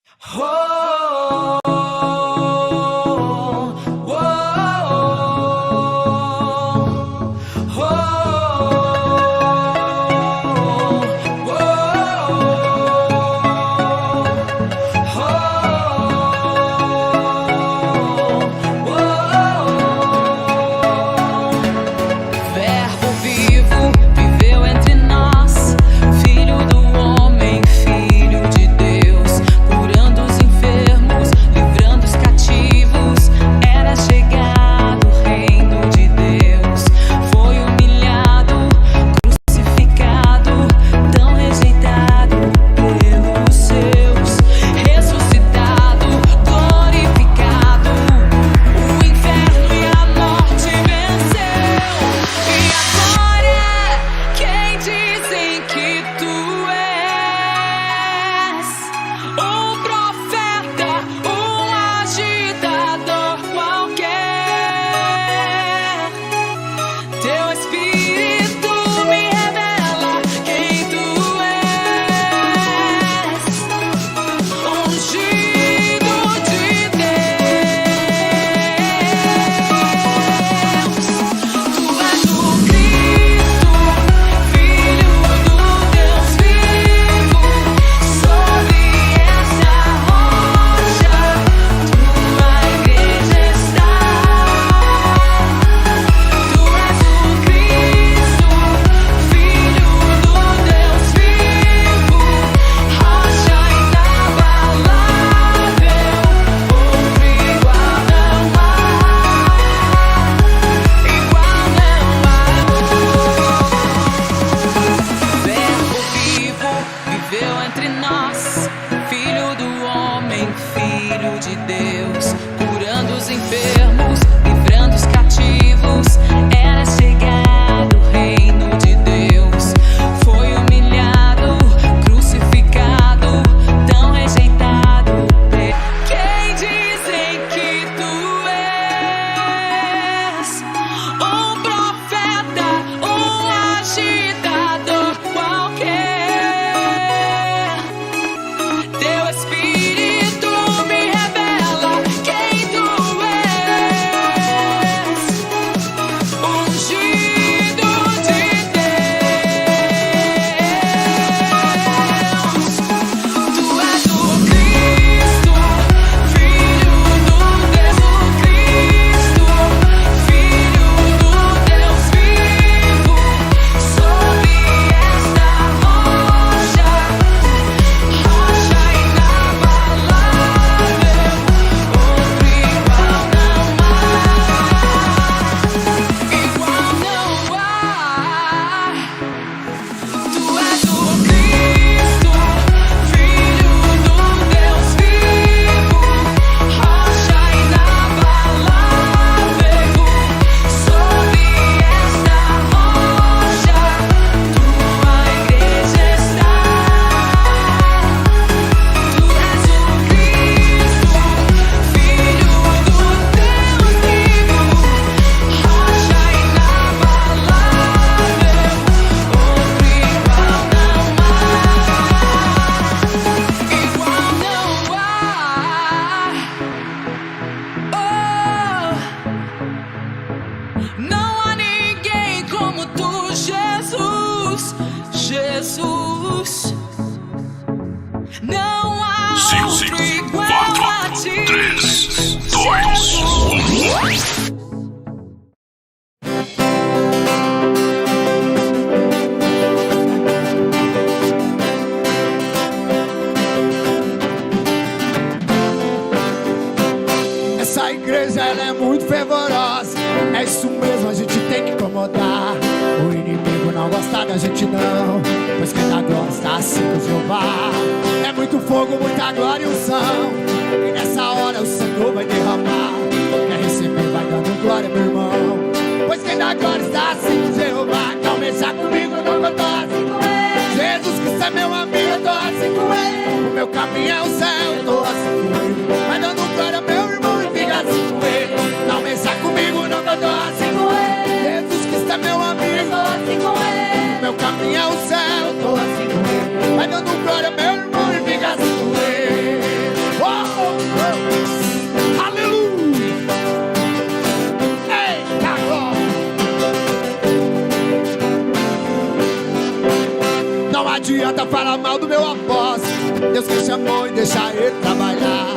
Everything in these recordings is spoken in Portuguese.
Oh, oh, oh, Verbo vivo viveu entre nós, Filho do homem, Filho de Deus, curando os enfermos, livrando os cativos. Era chegado o reino de Deus, foi humilhado, crucificado, tão rejeitado pelos seus, ressuscitado, glorificado. O inferno e a morte venceu. E agora, quem dizem que tu és? Um profeta, um agitador qualquer. Teu espírito me revela quem tu és. Ungido de Deus. Tu és o Cristo, Filho do Deus vivo. Sobre essa rocha, tua igreja está. Tu és o Cristo, Filho do Deus vivo. Rocha inabalável, outro igual não há. Verbo vivo viveu entre nós, Filho do homem, Filho de Deus, curando os enfermos, livrando os cativos. Era chegado o reino de Deus, foi humilhado, crucificado, tão rejeitado. Quem dizem que tu és? Um profeta, um agitador qualquer. Teu espírito me revela quem tu és. Ungido de Deus. Tu és o Cristo, Filho do Deus, o Cristo, Filho do Deus vivo. Sobre esta rocha, rocha inabalável, outro igual não há. Igual não há. Tu és o Cristo, Filho do Deus vivo. Rocha inabalável, sobre esta rocha, tua igreja está. Tu és o Cristo, Filho do Deus vivo. Rocha inabalável, outro igual não há. Igual não há. Não há ninguém como tu, Jesus. Jesus. Não há outro igual a ti. 3, 2, 1. Essa igreja ela é muito fervorosa, é isso mesmo, a gente tem que incomodar. O inimigo não gosta da gente não, pois quem dá glória está assim com Jeová. É muito fogo, muita glória e unção, e nessa hora o Senhor vai derramar. Quer receber, vai dando glória, meu irmão, pois quem dá glória está assim com Jeová. Não mexa comigo, não, que eu tô assim com ele. Jesus Cristo é meu amigo, eu tô assim com ele. O meu caminho é o céu, eu tô assim com ele. Vai dando glória, meu irmão, e fica assim com ele. Não mexa comigo, não, que eu tô assim com ele. Jesus Cristo é meu amigo, eu tô assim com ele. O meu caminho é o céu, eu tô assim com ele. Vai dando glória, meu irmão, e fica assim com ele. meu apóstolo, Deus que chamou e deixa ele trabalhar.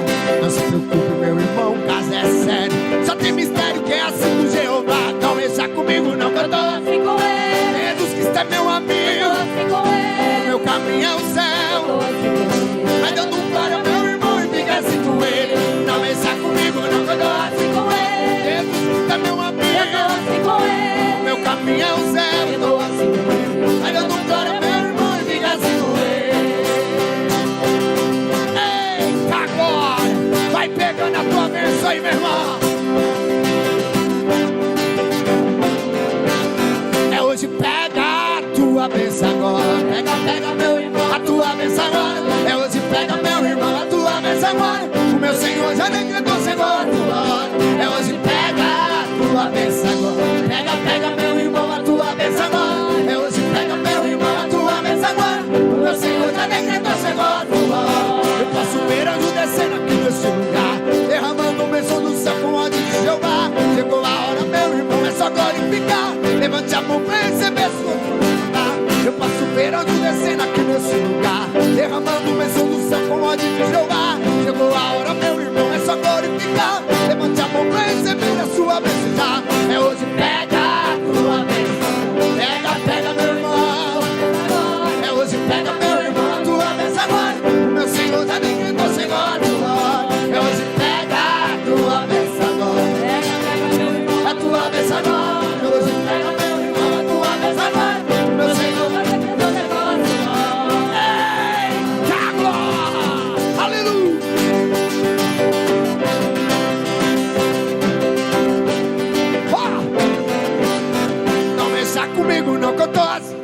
Não se preocupe, meu irmão, o caso é sério. Só tem mistério que é assim com Jeová. Não mexa comigo não, que eu tô assim com ele. Jesus Cristo é meu amigo, Assim com ele. o meu caminho é o céu. Assim com ele. Vai dando glória ao meu irmão e fica assim com ele. Não mexa comigo não, que eu tô Assim com ele. Jesus Cristo é meu amigo, Assim com ele. o meu caminho é o céu. Assim com ele. Vai dando glória ao meu irmão e fica assim com ele. Eita, agora vai pegando a tua bênção aí, meu irmão. É hoje, pega a tua bênção agora. Pega, pega, meu irmão, a tua bênção agora. É hoje, pega, meu irmão, a tua bênção agora. O meu Senhor já decretou, Senhor. É hoje, pega a tua bênção agora. Pega, pega, meu irmão, a tua bênção agora. É hoje, pega, meu irmão, a tua bênção agora. O meu Senhor já decretou, Senhor. Eu posso ver anjo descendo aqui nesse lugar, derramando bênção do céu com ódio de Jeová. Chegou a hora, meu irmão, é só glorificar. Levante a mão pra receber sua glória. Eu posso ver anjo descendo aqui nesse lugar, derramando bênção do céu com ódio de Jeová. Chegou a hora, meu irmão, é só glorificar. Levante a mão pra receber a sua bênção já. É hoje, pega a tua bênção. Pega, pega, meu irmão. É hoje, pega, meu irmão, a tua bênção agora. O meu Senhor já decretou, Senhor. É hoje, pega a tua bênção agora. A tua bênção agora. É hoje, pega, meu irmão, a tua bênção agora. O meu Senhor já decretou, Senhor. Eita, glória! Aleluia! Não mexa comigo não, que eu tô assim.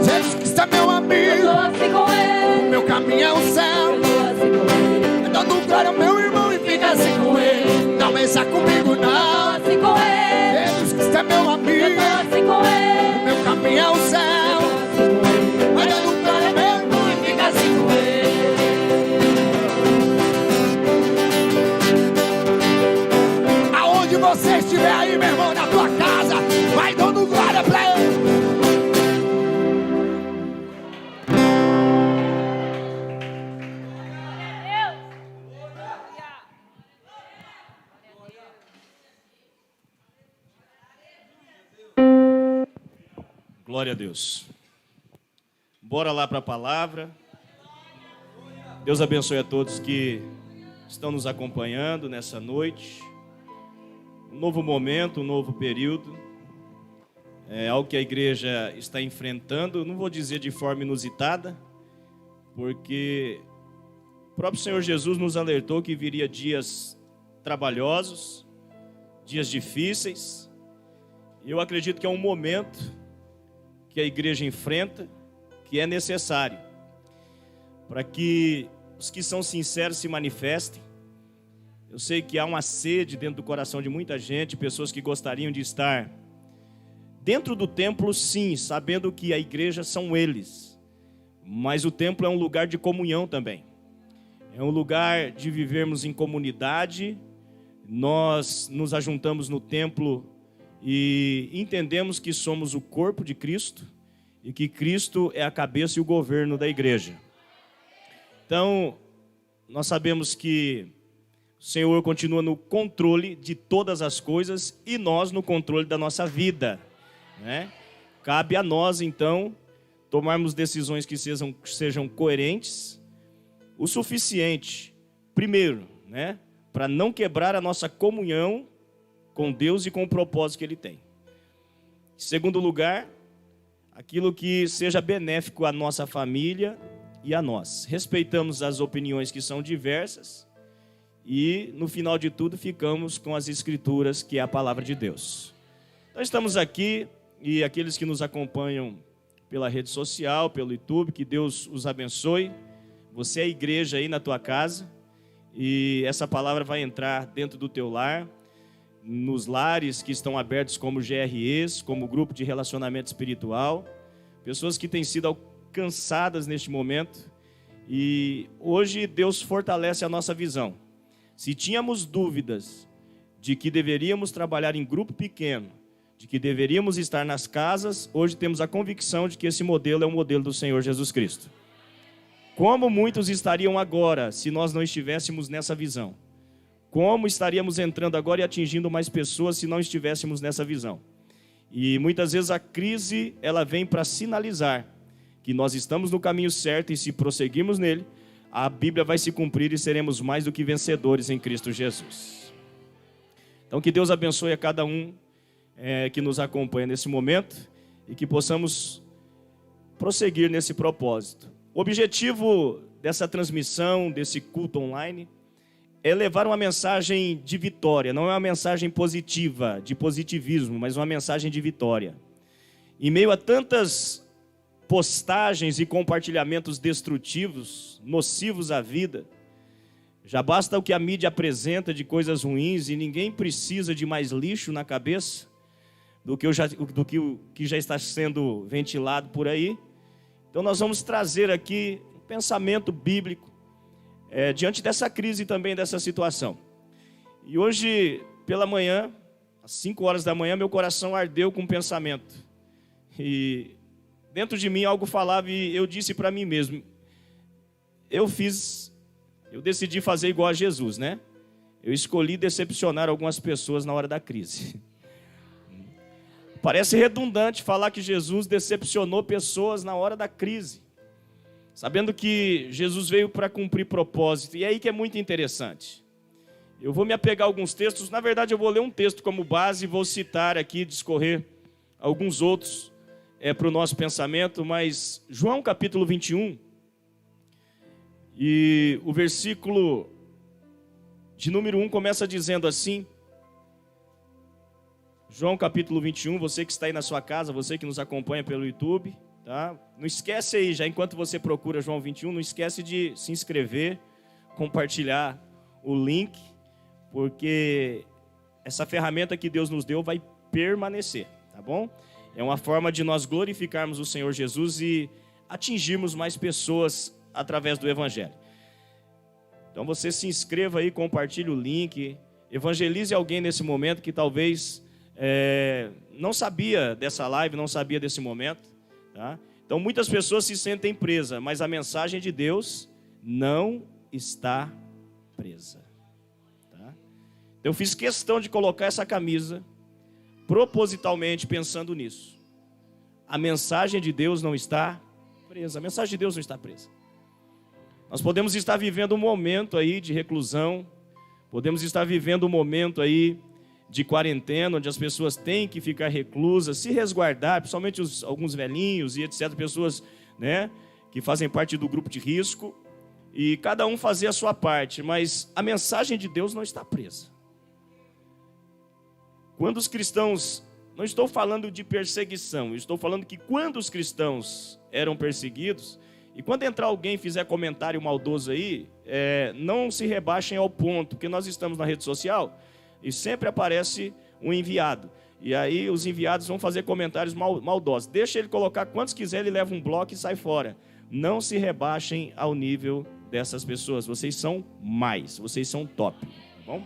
Jesus Cristo é meu amigo, Assim com ele. meu caminho é o céu. Assim com ele. Dando glória ao meu irmão e fica assim com ele. Não mexa comigo não. Assim com ele. Jesus Cristo é meu amigo, Assim com ele. meu caminho é o céu. Vai dando glória ao meu irmão e fica assim com ele. Aonde você estiver aí, meu irmão, na tua casa, vai dando glória pra ele. Glória a Deus. Bora lá para a palavra. Deus abençoe a todos que estão nos acompanhando nessa noite. Um novo momento, um novo período. É algo que a igreja está enfrentando, não vou dizer de forma inusitada, porque o próprio Senhor Jesus nos alertou que viria dias trabalhosos, dias difíceis. E eu acredito que é um momento que a igreja enfrenta, que é necessário, para que os que são sinceros se manifestem. Eu sei que há uma sede dentro do coração de muita gente, pessoas que gostariam de estar dentro do templo, sim, sabendo que a igreja são eles, mas o templo é um lugar de comunhão também, é um lugar de vivermos em comunidade. Nós nos ajuntamos no templo e entendemos que somos o corpo de Cristo e que Cristo é a cabeça e o governo da igreja. Então, nós sabemos que o Senhor continua no controle de todas as coisas e nós no controle da nossa vida, né? Cabe a nós, então, tomarmos decisões que sejam coerentes, o suficiente, primeiro, né, para não quebrar a nossa comunhão com Deus e com o propósito que Ele tem. Em segundo lugar, aquilo que seja benéfico à nossa família e a nós. Respeitamos as opiniões que são diversas e, no final de tudo, ficamos com as Escrituras, que é a palavra de Deus. Nós estamos aqui e aqueles que nos acompanham pela rede social, pelo YouTube, que Deus os abençoe. Você é a igreja aí na tua casa e essa palavra vai entrar dentro do teu lar, nos lares que estão abertos como GREs, como grupo de relacionamento espiritual, pessoas que têm sido alcançadas neste momento. E hoje Deus fortalece a nossa visão. Se tínhamos dúvidas de que deveríamos trabalhar em grupo pequeno, de que deveríamos estar nas casas, hoje temos a convicção de que esse modelo é o modelo do Senhor Jesus Cristo. Como muitos estariam agora se nós não estivéssemos nessa visão? Como estaríamos entrando agora e atingindo mais pessoas se não estivéssemos nessa visão? E muitas vezes a crise, ela vem para sinalizar que nós estamos no caminho certo e se prosseguirmos nele, a Bíblia vai se cumprir e seremos mais do que vencedores em Cristo Jesus. Então que Deus abençoe a cada um que nos acompanha nesse momento e que possamos prosseguir nesse propósito. O objetivo dessa transmissão, desse culto online, é levar uma mensagem de vitória. Não é uma mensagem positiva, de positivismo, mas uma mensagem de vitória. Em meio a tantas postagens e compartilhamentos destrutivos, nocivos à vida, já basta o que a mídia apresenta de coisas ruins e ninguém precisa de mais lixo na cabeça do que já está sendo ventilado por aí. Então nós vamos trazer aqui um pensamento bíblico diante dessa crise e também dessa situação. E hoje, pela manhã, às 5 horas da manhã, meu coração ardeu com um pensamento. E dentro de mim algo falava e eu disse para mim mesmo, eu decidi fazer igual a Jesus, né? Eu escolhi decepcionar algumas pessoas na hora da crise. Parece redundante falar que Jesus decepcionou pessoas na hora da crise, sabendo que Jesus veio para cumprir propósito. E é aí que é muito interessante. Eu vou me apegar a alguns textos, na verdade eu vou ler um texto como base e vou citar aqui, discorrer alguns outros para o nosso pensamento, mas João capítulo 21, e o versículo de número 1 começa dizendo assim, João capítulo 21, você que está aí na sua casa, você que nos acompanha pelo YouTube, tá? Não esquece aí, já enquanto você procura João 21, não esquece de se inscrever, compartilhar o link, porque essa ferramenta que Deus nos deu vai permanecer, tá bom? É uma forma de nós glorificarmos o Senhor Jesus e atingirmos mais pessoas através do Evangelho. Então você se inscreva aí, compartilhe o link, evangelize alguém nesse momento que talvez não sabia dessa live, não sabia desse momento, tá? Então muitas pessoas se sentem presas, mas a mensagem de Deus não está presa, tá? Eu fiz questão de colocar essa camisa propositalmente pensando nisso. A mensagem de Deus não está presa. A mensagem de Deus não está presa. Nós podemos estar vivendo um momento aí de reclusão, podemos estar vivendo um momento aí de quarentena, onde as pessoas têm que ficar reclusas, se resguardar, principalmente alguns velhinhos e etc, pessoas, né, que fazem parte do grupo de risco, e cada um fazer a sua parte, mas a mensagem de Deus não está presa. Quando os cristãos, não estou falando de perseguição, estou falando que quando os cristãos eram perseguidos, e quando entrar alguém e fizer comentário maldoso aí, não se rebaixem ao ponto, porque nós estamos na rede social e sempre aparece um enviado. E aí os enviados vão fazer comentários maldosos. Deixa ele colocar quantos quiser, ele leva um bloco e sai fora. Não se rebaixem ao nível dessas pessoas. Vocês são mais, vocês são top, tá bom?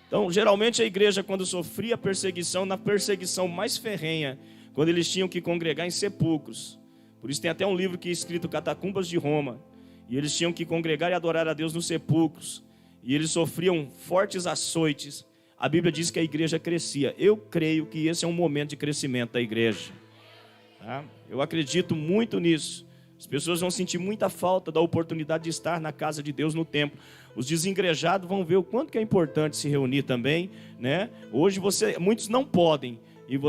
Então, geralmente a igreja, quando sofria perseguição, na perseguição mais ferrenha, quando eles tinham que congregar em sepulcros. Por isso tem até um livro que é escrito Catacumbas de Roma. E eles tinham que congregar e adorar a Deus nos sepulcros. E eles sofriam fortes açoites. A Bíblia diz que a igreja crescia. Eu creio que esse é um momento de crescimento da igreja, tá? Eu acredito muito nisso. As pessoas vão sentir muita falta da oportunidade de estar na casa de Deus no templo. Os desengrejados vão ver o quanto que é importante se reunir também, né? Hoje muitos não podem. E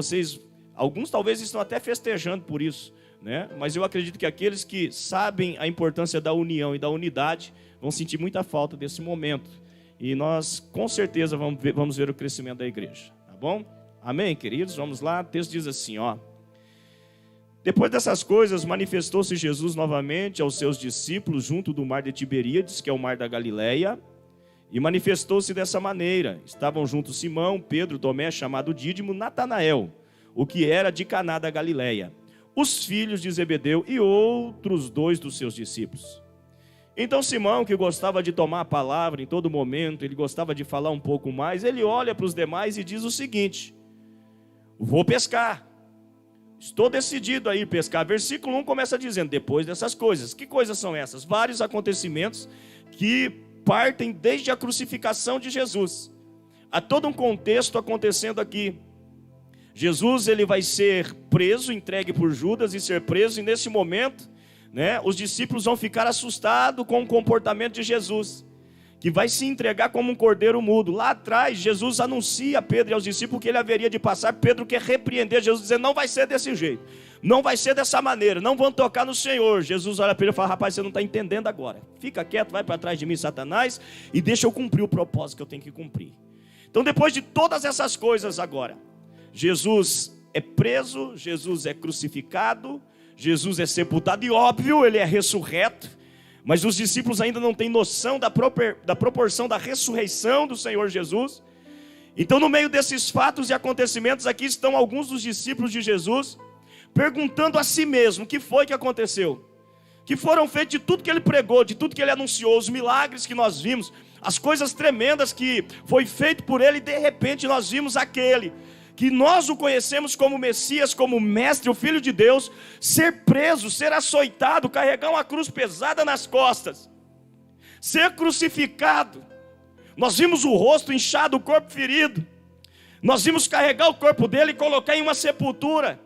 alguns talvez estão até festejando por isso, né? Mas eu acredito que aqueles que sabem a importância da união e da unidade vão sentir muita falta desse momento. E nós, com certeza, vamos ver o crescimento da igreja. Tá bom? Amém, queridos? Vamos lá. O texto diz assim, ó. Depois dessas coisas, manifestou-se Jesus novamente aos seus discípulos junto do mar de Tiberíades, que é o mar da Galileia, e manifestou-se dessa maneira. Estavam juntos Simão, Pedro, Tomé, chamado Dídimo, Natanael, o que era de Caná da Galileia, os filhos de Zebedeu e outros 2 dos seus discípulos. Então Simão, que gostava de tomar a palavra em todo momento, ele gostava de falar um pouco mais, ele olha para os demais e diz o seguinte: vou pescar. Estou decidido a ir pescar. Versículo 1 começa dizendo, depois dessas coisas. Que coisas são essas? Vários acontecimentos que partem desde a crucificação de Jesus. Há todo um contexto acontecendo aqui. Jesus, ele vai ser preso, entregue por Judas e ser preso. E nesse momento, os discípulos vão ficar assustados com o comportamento de Jesus, que vai se entregar como um cordeiro mudo. Lá atrás, Jesus anuncia a Pedro e aos discípulos que ele haveria de passar. Pedro quer repreender Jesus, dizendo, não vai ser desse jeito, não vai ser dessa maneira, não vão tocar no Senhor. Jesus olha para ele e fala, rapaz, você não está entendendo agora. Fica quieto, vai para trás de mim, Satanás, e deixa eu cumprir o propósito que eu tenho que cumprir. Então, depois de todas essas coisas agora, Jesus é preso, Jesus é crucificado, Jesus é sepultado, e óbvio, ele é ressurreto. Mas os discípulos ainda não têm noção da proporção da ressurreição do Senhor Jesus. Então, no meio desses fatos e acontecimentos, aqui estão alguns dos discípulos de Jesus, perguntando a si mesmo, o que foi que aconteceu? Que foram feitos de tudo que ele pregou, de tudo que ele anunciou, os milagres que nós vimos, as coisas tremendas que foi feito por ele, e de repente nós vimos aquele que nós o conhecemos como Messias, como Mestre, o Filho de Deus, ser preso, ser açoitado, carregar uma cruz pesada nas costas, ser crucificado. Nós vimos o rosto inchado, o corpo ferido. Nós vimos carregar o corpo dele e colocar em uma sepultura.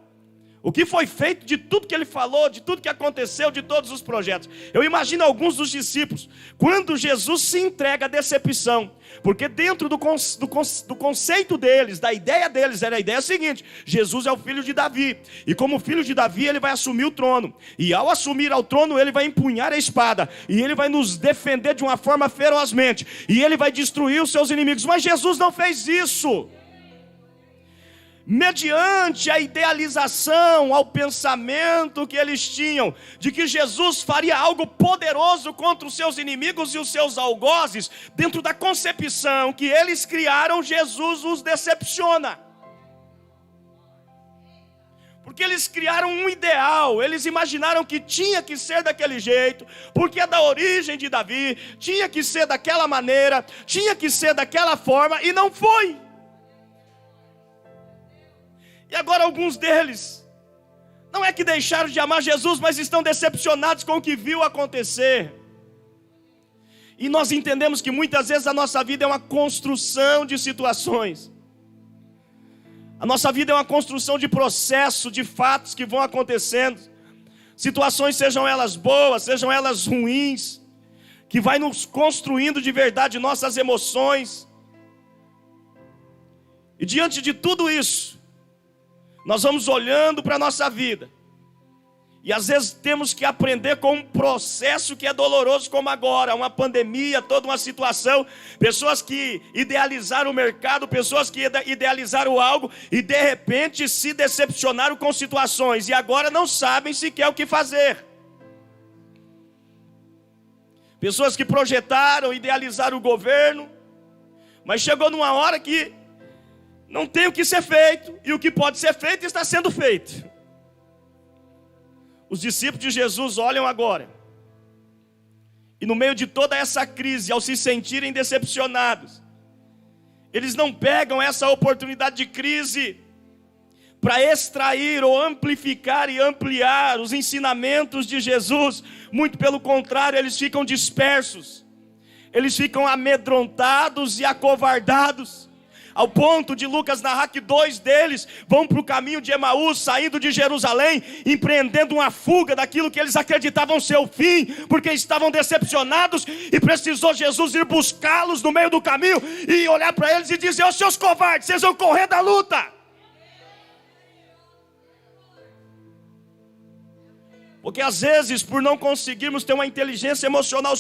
O que foi feito de tudo que ele falou, de tudo que aconteceu, de todos os projetos. Eu imagino alguns dos discípulos, quando Jesus se entrega à decepção, porque dentro do conceito deles, da ideia deles, era a ideia seguinte: Jesus é o filho de Davi, e como filho de Davi ele vai assumir o trono, e ao assumir ao trono ele vai empunhar a espada, e ele vai nos defender de uma forma ferozmente, e ele vai destruir os seus inimigos. Mas Jesus não fez isso. Mediante a idealização, ao pensamento que eles tinham, de que Jesus faria algo poderoso contra os seus inimigos e os seus algozes, dentro da concepção que eles criaram, Jesus os decepciona. Porque eles criaram um ideal, eles imaginaram que tinha que ser daquele jeito, porque é da origem de Davi, tinha que ser daquela maneira, tinha que ser daquela forma, e não foi. E agora alguns deles, não é que deixaram de amar Jesus, mas estão decepcionados com o que viu acontecer. E nós entendemos que muitas vezes a nossa vida é uma construção de situações. A nossa vida é uma construção de processo, de fatos que vão acontecendo. Situações, sejam elas boas, sejam elas ruins, que vai nos construindo de verdade nossas emoções. E diante de tudo isso, nós vamos olhando para a nossa vida, e às vezes temos que aprender com um processo que é doloroso, como agora, uma pandemia, toda uma situação, pessoas que idealizaram o mercado, pessoas que idealizaram algo, e de repente se decepcionaram com situações, e agora não sabem sequer o que fazer. Pessoas que projetaram, idealizaram o governo, mas chegou numa hora que não tem o que ser feito, e o que pode ser feito está sendo feito. Os discípulos de Jesus olham agora, e no meio de toda essa crise, ao se sentirem decepcionados, eles não pegam essa oportunidade de crise para extrair ou amplificar e ampliar os ensinamentos de Jesus. Muito pelo contrário, eles ficam dispersos, eles ficam amedrontados e acovardados, ao ponto de Lucas narrar que 2 deles vão para o caminho de Emaús, saindo de Jerusalém, empreendendo uma fuga daquilo que eles acreditavam ser o fim, porque estavam decepcionados, e precisou Jesus ir buscá-los no meio do caminho, e olhar para eles e dizer: ô seus covardes, vocês vão correr da luta. Porque às vezes, por não conseguirmos ter uma inteligência emocional o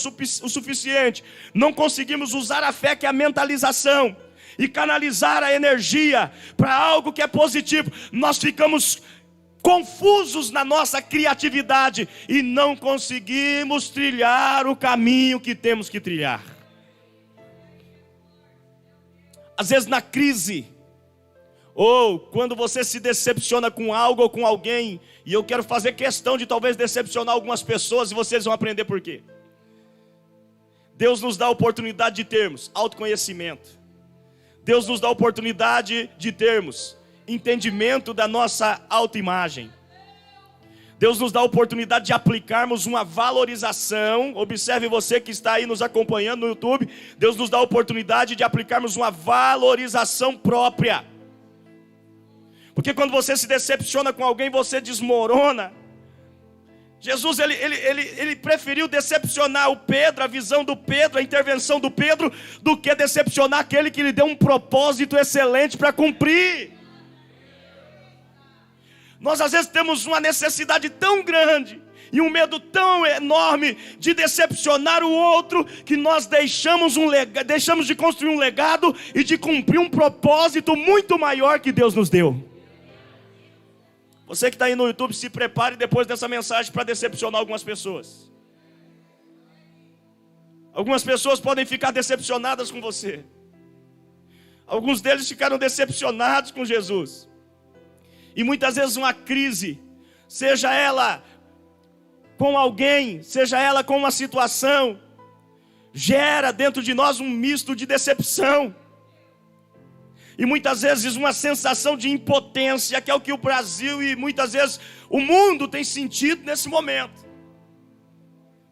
suficiente, não conseguimos usar a fé, que é a mentalização, e canalizar a energia para algo que é positivo, nós ficamos confusos na nossa criatividade e não conseguimos trilhar o caminho que temos que trilhar. Às vezes na crise, ou quando você se decepciona com algo ou com alguém, e eu quero fazer questão de talvez decepcionar algumas pessoas, e vocês vão aprender por quê. Deus nos dá a oportunidade de termos autoconhecimento. Deus nos dá a oportunidade de termos entendimento da nossa autoimagem. Deus nos dá a oportunidade de aplicarmos uma valorização. Observe você que está aí nos acompanhando no YouTube. Deus nos dá a oportunidade de aplicarmos uma valorização própria. Porque quando você se decepciona com alguém, você desmorona. Jesus, ele preferiu decepcionar o Pedro, a visão do Pedro, a intervenção do Pedro, do que decepcionar aquele que lhe deu um propósito excelente para cumprir. Nós às vezes temos uma necessidade tão grande e um medo tão enorme de decepcionar o outro, que nós deixamos de construir um legado e de cumprir um propósito muito maior que Deus nos deu. Você que está aí no YouTube, se prepare depois dessa mensagem para decepcionar algumas pessoas. Algumas pessoas podem ficar decepcionadas com você. Alguns deles ficaram decepcionados com Jesus. E muitas vezes uma crise, seja ela com alguém, seja ela com uma situação, gera dentro de nós um misto de decepção. E muitas vezes uma sensação de impotência, que é o que o Brasil e muitas vezes o mundo tem sentido nesse momento.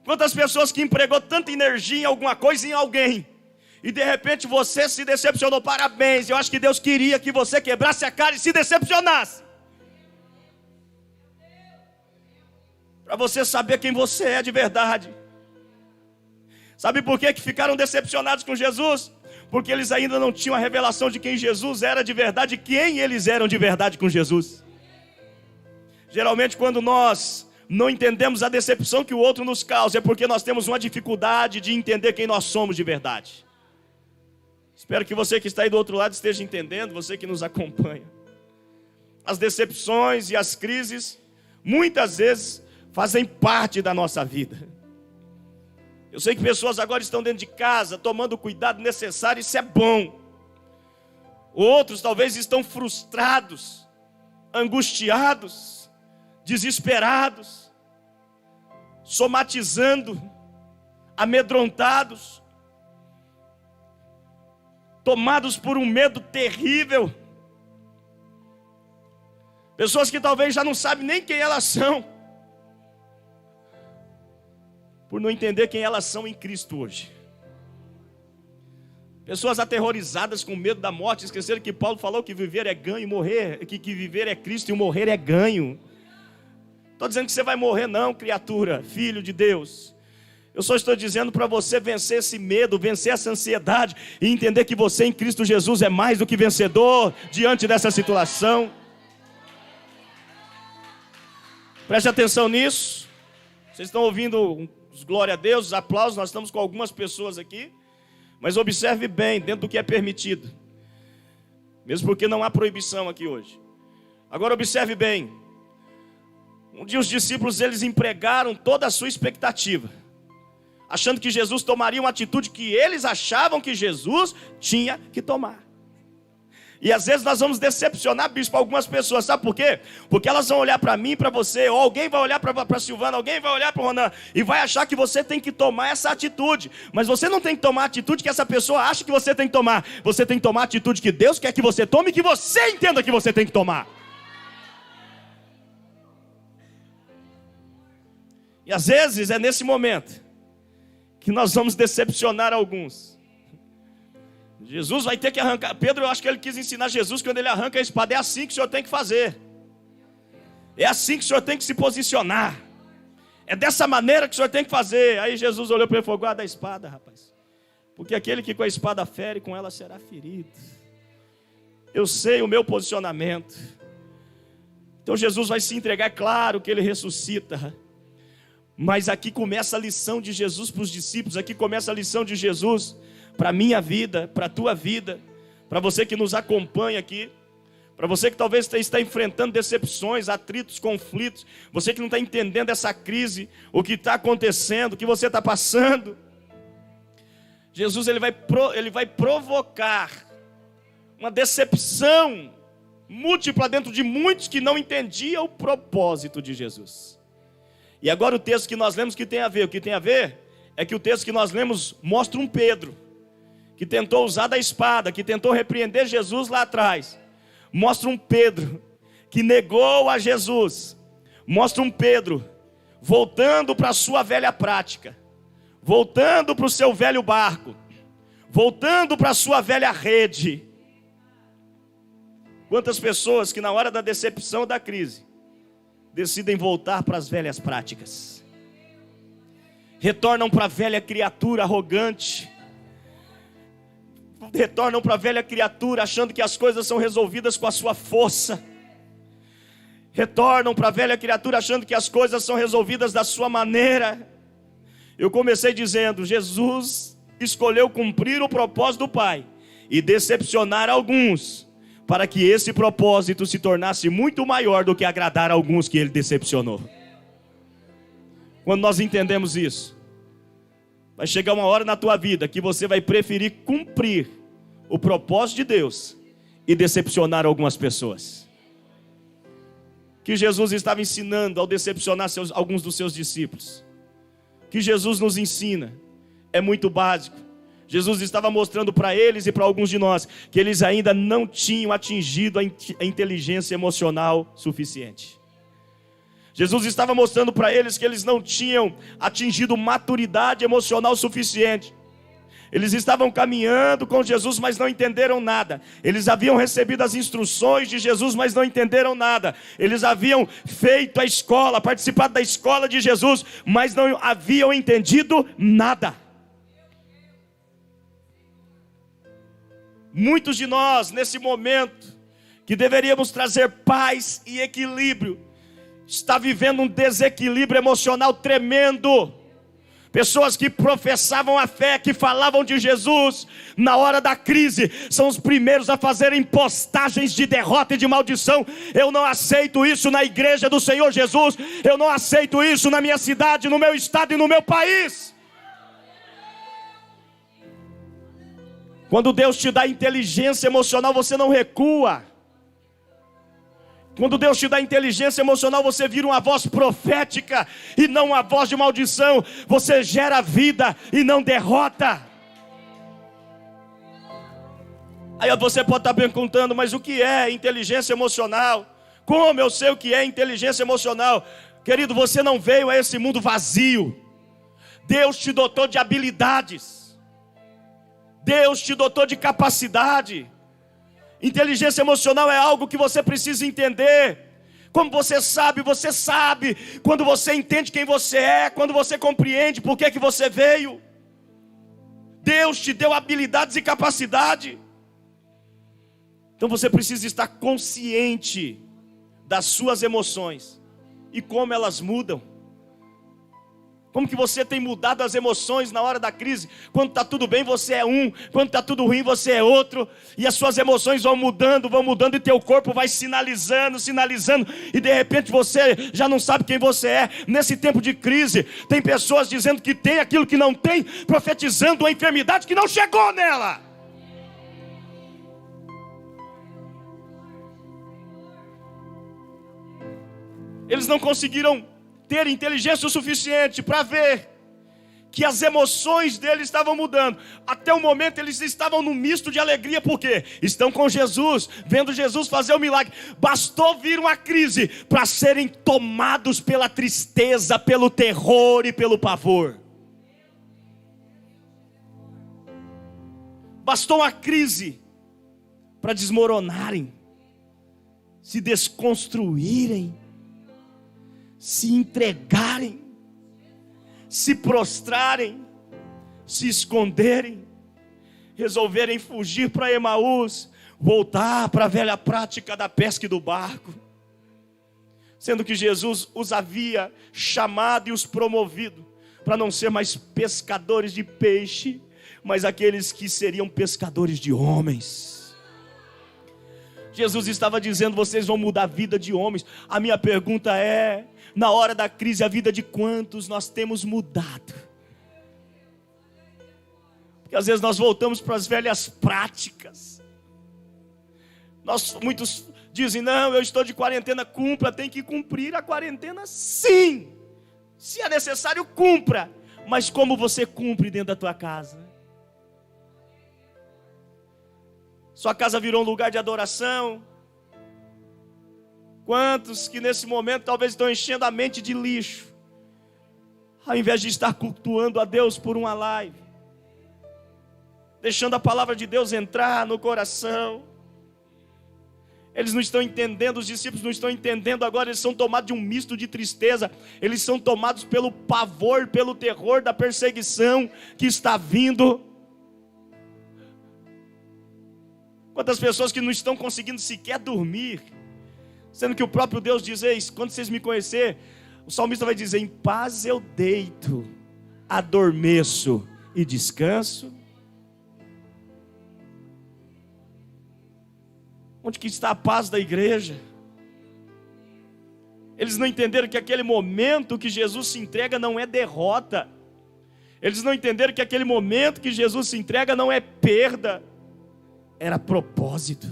Quantas pessoas que empregou tanta energia em alguma coisa, em alguém, e de repente você se decepcionou. Parabéns, eu acho que Deus queria que você quebrasse a cara e se decepcionasse, para você saber quem você é de verdade. Sabe por que ficaram decepcionados com Jesus? Porque eles ainda não tinham a revelação de quem Jesus era de verdade, quem eles eram de verdade com Jesus. Geralmente quando nós não entendemos a decepção que o outro nos causa, é porque nós temos uma dificuldade de entender quem nós somos de verdade. Espero que você que está aí do outro lado esteja entendendo, você que nos acompanha. As decepções e as crises, muitas vezes, fazem parte da nossa vida. Eu sei que pessoas agora estão dentro de casa, tomando o cuidado necessário, isso é bom. Outros talvez estão frustrados, angustiados, desesperados, somatizando, amedrontados, tomados por um medo terrível. Pessoas que talvez já não sabem nem quem elas são, por não entender quem elas são em Cristo hoje. Pessoas aterrorizadas com medo da morte, esqueceram que Paulo falou que viver é ganho e morrer, que viver é Cristo e o morrer é ganho. Estou dizendo que você vai morrer não, criatura, filho de Deus. Eu só estou dizendo para você vencer esse medo, vencer essa ansiedade e entender que você em Cristo Jesus é mais do que vencedor diante dessa situação. Preste atenção nisso. Vocês estão ouvindo glória a Deus, os aplausos, nós estamos com algumas pessoas aqui, mas observe bem, dentro do que é permitido, mesmo porque não há proibição aqui hoje. Agora observe bem, um dia os discípulos, eles empregaram toda a sua expectativa, achando que Jesus tomaria uma atitude que eles achavam que Jesus tinha que tomar. E às vezes nós vamos decepcionar, bispo, algumas pessoas, sabe por quê? Porque elas vão olhar para mim, para você, ou alguém vai olhar para Silvana, alguém vai olhar para o Ronan, e vai achar que você tem que tomar essa atitude. Mas você não tem que tomar a atitude que essa pessoa acha que você tem que tomar. Você tem que tomar a atitude que Deus quer que você tome e que você entenda que você tem que tomar. E às vezes é nesse momento que nós vamos decepcionar alguns. Jesus vai ter que arrancar. Pedro, eu acho que ele quis ensinar Jesus quando ele arranca a espada. É assim que o senhor tem que fazer. É assim que o senhor tem que se posicionar. É dessa maneira que o senhor tem que fazer. Aí Jesus olhou para ele e falou: guarda a espada, rapaz. Porque aquele que com a espada fere, com ela será ferido. Eu sei o meu posicionamento. Então Jesus vai se entregar, é claro que ele ressuscita. Mas aqui começa a lição de Jesus para os discípulos. Aqui começa a lição de Jesus para a minha vida, para a tua vida, para você que nos acompanha aqui, para você que talvez está enfrentando decepções, atritos, conflitos, você que não está entendendo essa crise, o que está acontecendo, o que você está passando. Jesus ele vai provocar uma decepção múltipla dentro de muitos que não entendiam o propósito de Jesus. E agora o texto que nós lemos, que tem a ver? O que tem a ver é que o texto que nós lemos mostra um Pedro que tentou usar da espada, que tentou repreender Jesus lá atrás, mostra um Pedro que negou a Jesus, mostra um Pedro voltando para a sua velha prática, voltando para o seu velho barco, voltando para a sua velha rede. Quantas pessoas que na hora da decepção, da crise, decidem voltar para as velhas práticas, retornam para a velha criatura arrogante, retornam para a velha criatura achando que as coisas são resolvidas com a sua força, retornam para a velha criatura achando que as coisas são resolvidas da sua maneira. Eu comecei dizendo, Jesus escolheu cumprir o propósito do Pai e decepcionar alguns, para que esse propósito se tornasse muito maior do que agradar a alguns que Ele decepcionou. Quando nós entendemos isso, vai chegar uma hora na tua vida que você vai preferir cumprir o propósito de Deus e decepcionar algumas pessoas. Que Jesus estava ensinando ao decepcionar alguns dos seus discípulos. Que Jesus nos ensina é muito básico. Jesus estava mostrando para eles e para alguns de nós que eles ainda não tinham atingido a inteligência emocional suficiente. Jesus estava mostrando para eles que eles não tinham atingido maturidade emocional suficiente. Eles estavam caminhando com Jesus, mas não entenderam nada. Eles haviam recebido as instruções de Jesus, mas não entenderam nada. Eles haviam feito a escola, participado da escola de Jesus, mas não haviam entendido nada. Muitos de nós, nesse momento, que deveríamos trazer paz e equilíbrio, está vivendo um desequilíbrio emocional tremendo. Pessoas que professavam a fé, que falavam de Jesus, na hora da crise, são os primeiros a fazerem postagens de derrota e de maldição. Eu não aceito isso na igreja do Senhor Jesus. Eu não aceito isso na minha cidade, no meu estado e no meu país. Quando Deus te dá inteligência emocional, você não recua. Quando Deus te dá inteligência emocional, você vira uma voz profética e não uma voz de maldição. Você gera vida e não derrota. Aí você pode estar perguntando, mas o que é inteligência emocional? Como eu sei o que é inteligência emocional? Querido, você não veio a esse mundo vazio. Deus te dotou de habilidades. Deus te dotou de capacidade. Inteligência emocional é algo que você precisa entender. Como você sabe quando você entende quem você é, quando você compreende por que você veio. Deus te deu habilidades e capacidade. Então você precisa estar consciente das suas emoções e como elas mudam. Como que você tem mudado as emoções na hora da crise? Quando está tudo bem, você é um. Quando está tudo ruim, você é outro. E as suas emoções vão mudando. E teu corpo vai sinalizando. E de repente você já não sabe quem você é. Nesse tempo de crise, tem pessoas dizendo que tem aquilo que não tem, profetizando uma enfermidade que não chegou nela. Eles não conseguiram ter inteligência o suficiente para ver que as emoções deles estavam mudando. Até o momento eles estavam num misto de alegria, porque estão com Jesus, vendo Jesus fazer o milagre. Bastou vir uma crise para serem tomados pela tristeza, pelo terror e pelo pavor. Bastou uma crise para desmoronarem, se desconstruírem, se entregarem, se prostrarem, se esconderem, resolverem fugir para Emaús, voltar para a velha prática da pesca e do barco, sendo que Jesus os havia chamado e os promovido para não ser mais pescadores de peixe, mas aqueles que seriam pescadores de homens. Jesus estava dizendo, vocês vão mudar a vida de homens. A minha pergunta é, na hora da crise, a vida de quantos nós temos mudado? Porque às vezes nós voltamos para as velhas práticas. Muitos dizem, não, eu estou de quarentena, cumpra, tem que cumprir a quarentena sim. Se é necessário, cumpra. Mas como você cumpre dentro da tua casa? Sua casa virou um lugar de adoração, Quantos que nesse momento talvez estão enchendo a mente de lixo, ao invés de estar cultuando a Deus por uma live, deixando a palavra de Deus entrar no coração. Eles não estão entendendo, os discípulos não estão entendendo agora, eles são tomados de um misto de tristeza, eles são tomados pelo pavor, pelo terror da perseguição que está vindo. Quantas pessoas que não estão conseguindo sequer dormir, sendo que o próprio Deus diz: eis, quando vocês me conhecerem, o salmista vai dizer: em paz eu deito, adormeço e descanso. Onde que está a paz da igreja? Eles não entenderam que aquele momento que Jesus se entrega não é derrota. Eles não entenderam que aquele momento que Jesus se entrega não é perda, era propósito.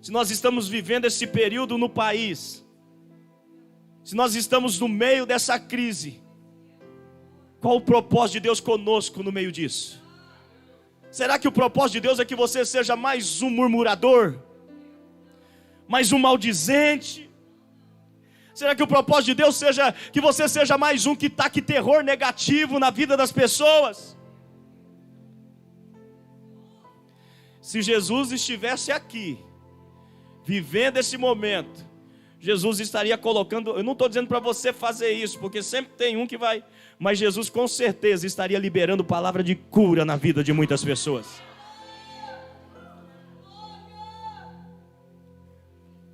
Se nós estamos vivendo esse período no país, se nós estamos no meio dessa crise, qual o propósito de Deus conosco no meio disso? Será que o propósito de Deus é que você seja mais um murmurador? Mais um maldizente? Será que o propósito de Deus seja que você seja mais um que taque terror negativo na vida das pessoas? Se Jesus estivesse aqui, vivendo esse momento, Jesus estaria colocando, eu não estou dizendo para você fazer isso, porque sempre tem um que vai, mas Jesus com certeza estaria liberando palavra de cura na vida de muitas pessoas.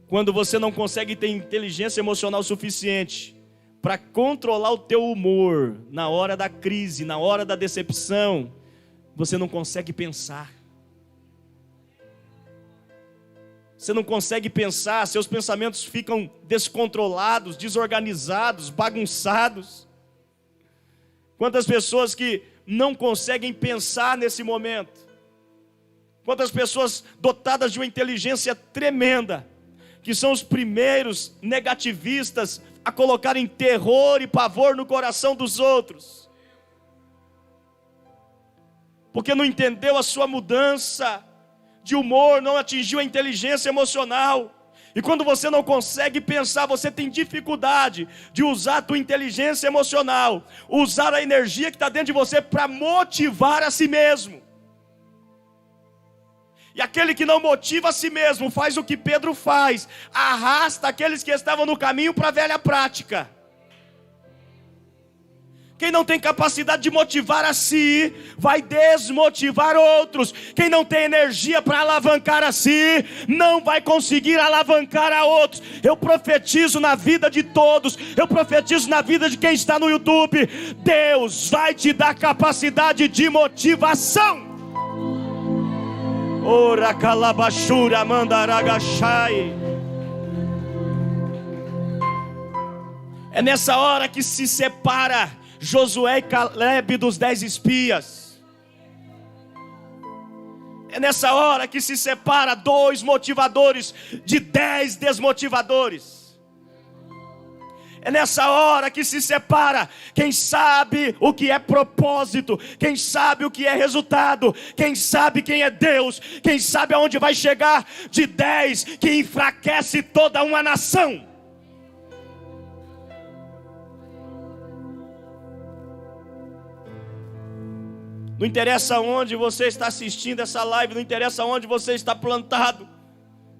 Quando você não consegue ter inteligência emocional suficiente para controlar o teu humor na hora da crise, na hora da decepção, você não consegue pensar. Você não consegue pensar, seus pensamentos ficam descontrolados, desorganizados, bagunçados. Quantas pessoas que não conseguem pensar nesse momento? Quantas pessoas dotadas de uma inteligência tremenda, que são os primeiros negativistas a colocarem terror e pavor no coração dos outros, porque não entendeu a sua mudança de humor, não atingiu a inteligência emocional. E quando você não consegue pensar, você tem dificuldade de usar a tua inteligência emocional, usar a energia que está dentro de você para motivar a si mesmo. E aquele que não motiva a si mesmo faz o que Pedro faz: arrasta aqueles que estavam no caminho para a velha prática. Quem não tem capacidade de motivar a si, vai desmotivar outros. Quem não tem energia para alavancar a si, não vai conseguir alavancar a outros. Eu profetizo na vida de todos, eu profetizo na vida de quem está no YouTube: Deus vai te dar capacidade de motivação. Ora calabashura mandaragashai. É nessa hora que se separa Josué e Calebe dos 10 espias. É nessa hora que se separa 2 motivadores de 10 desmotivadores. É nessa hora que se separa quem sabe o que é propósito, quem sabe o que é resultado, quem sabe quem é Deus, quem sabe aonde vai chegar, de 10 que enfraquece toda uma nação. Não interessa onde você está assistindo essa live, não interessa onde você está plantado,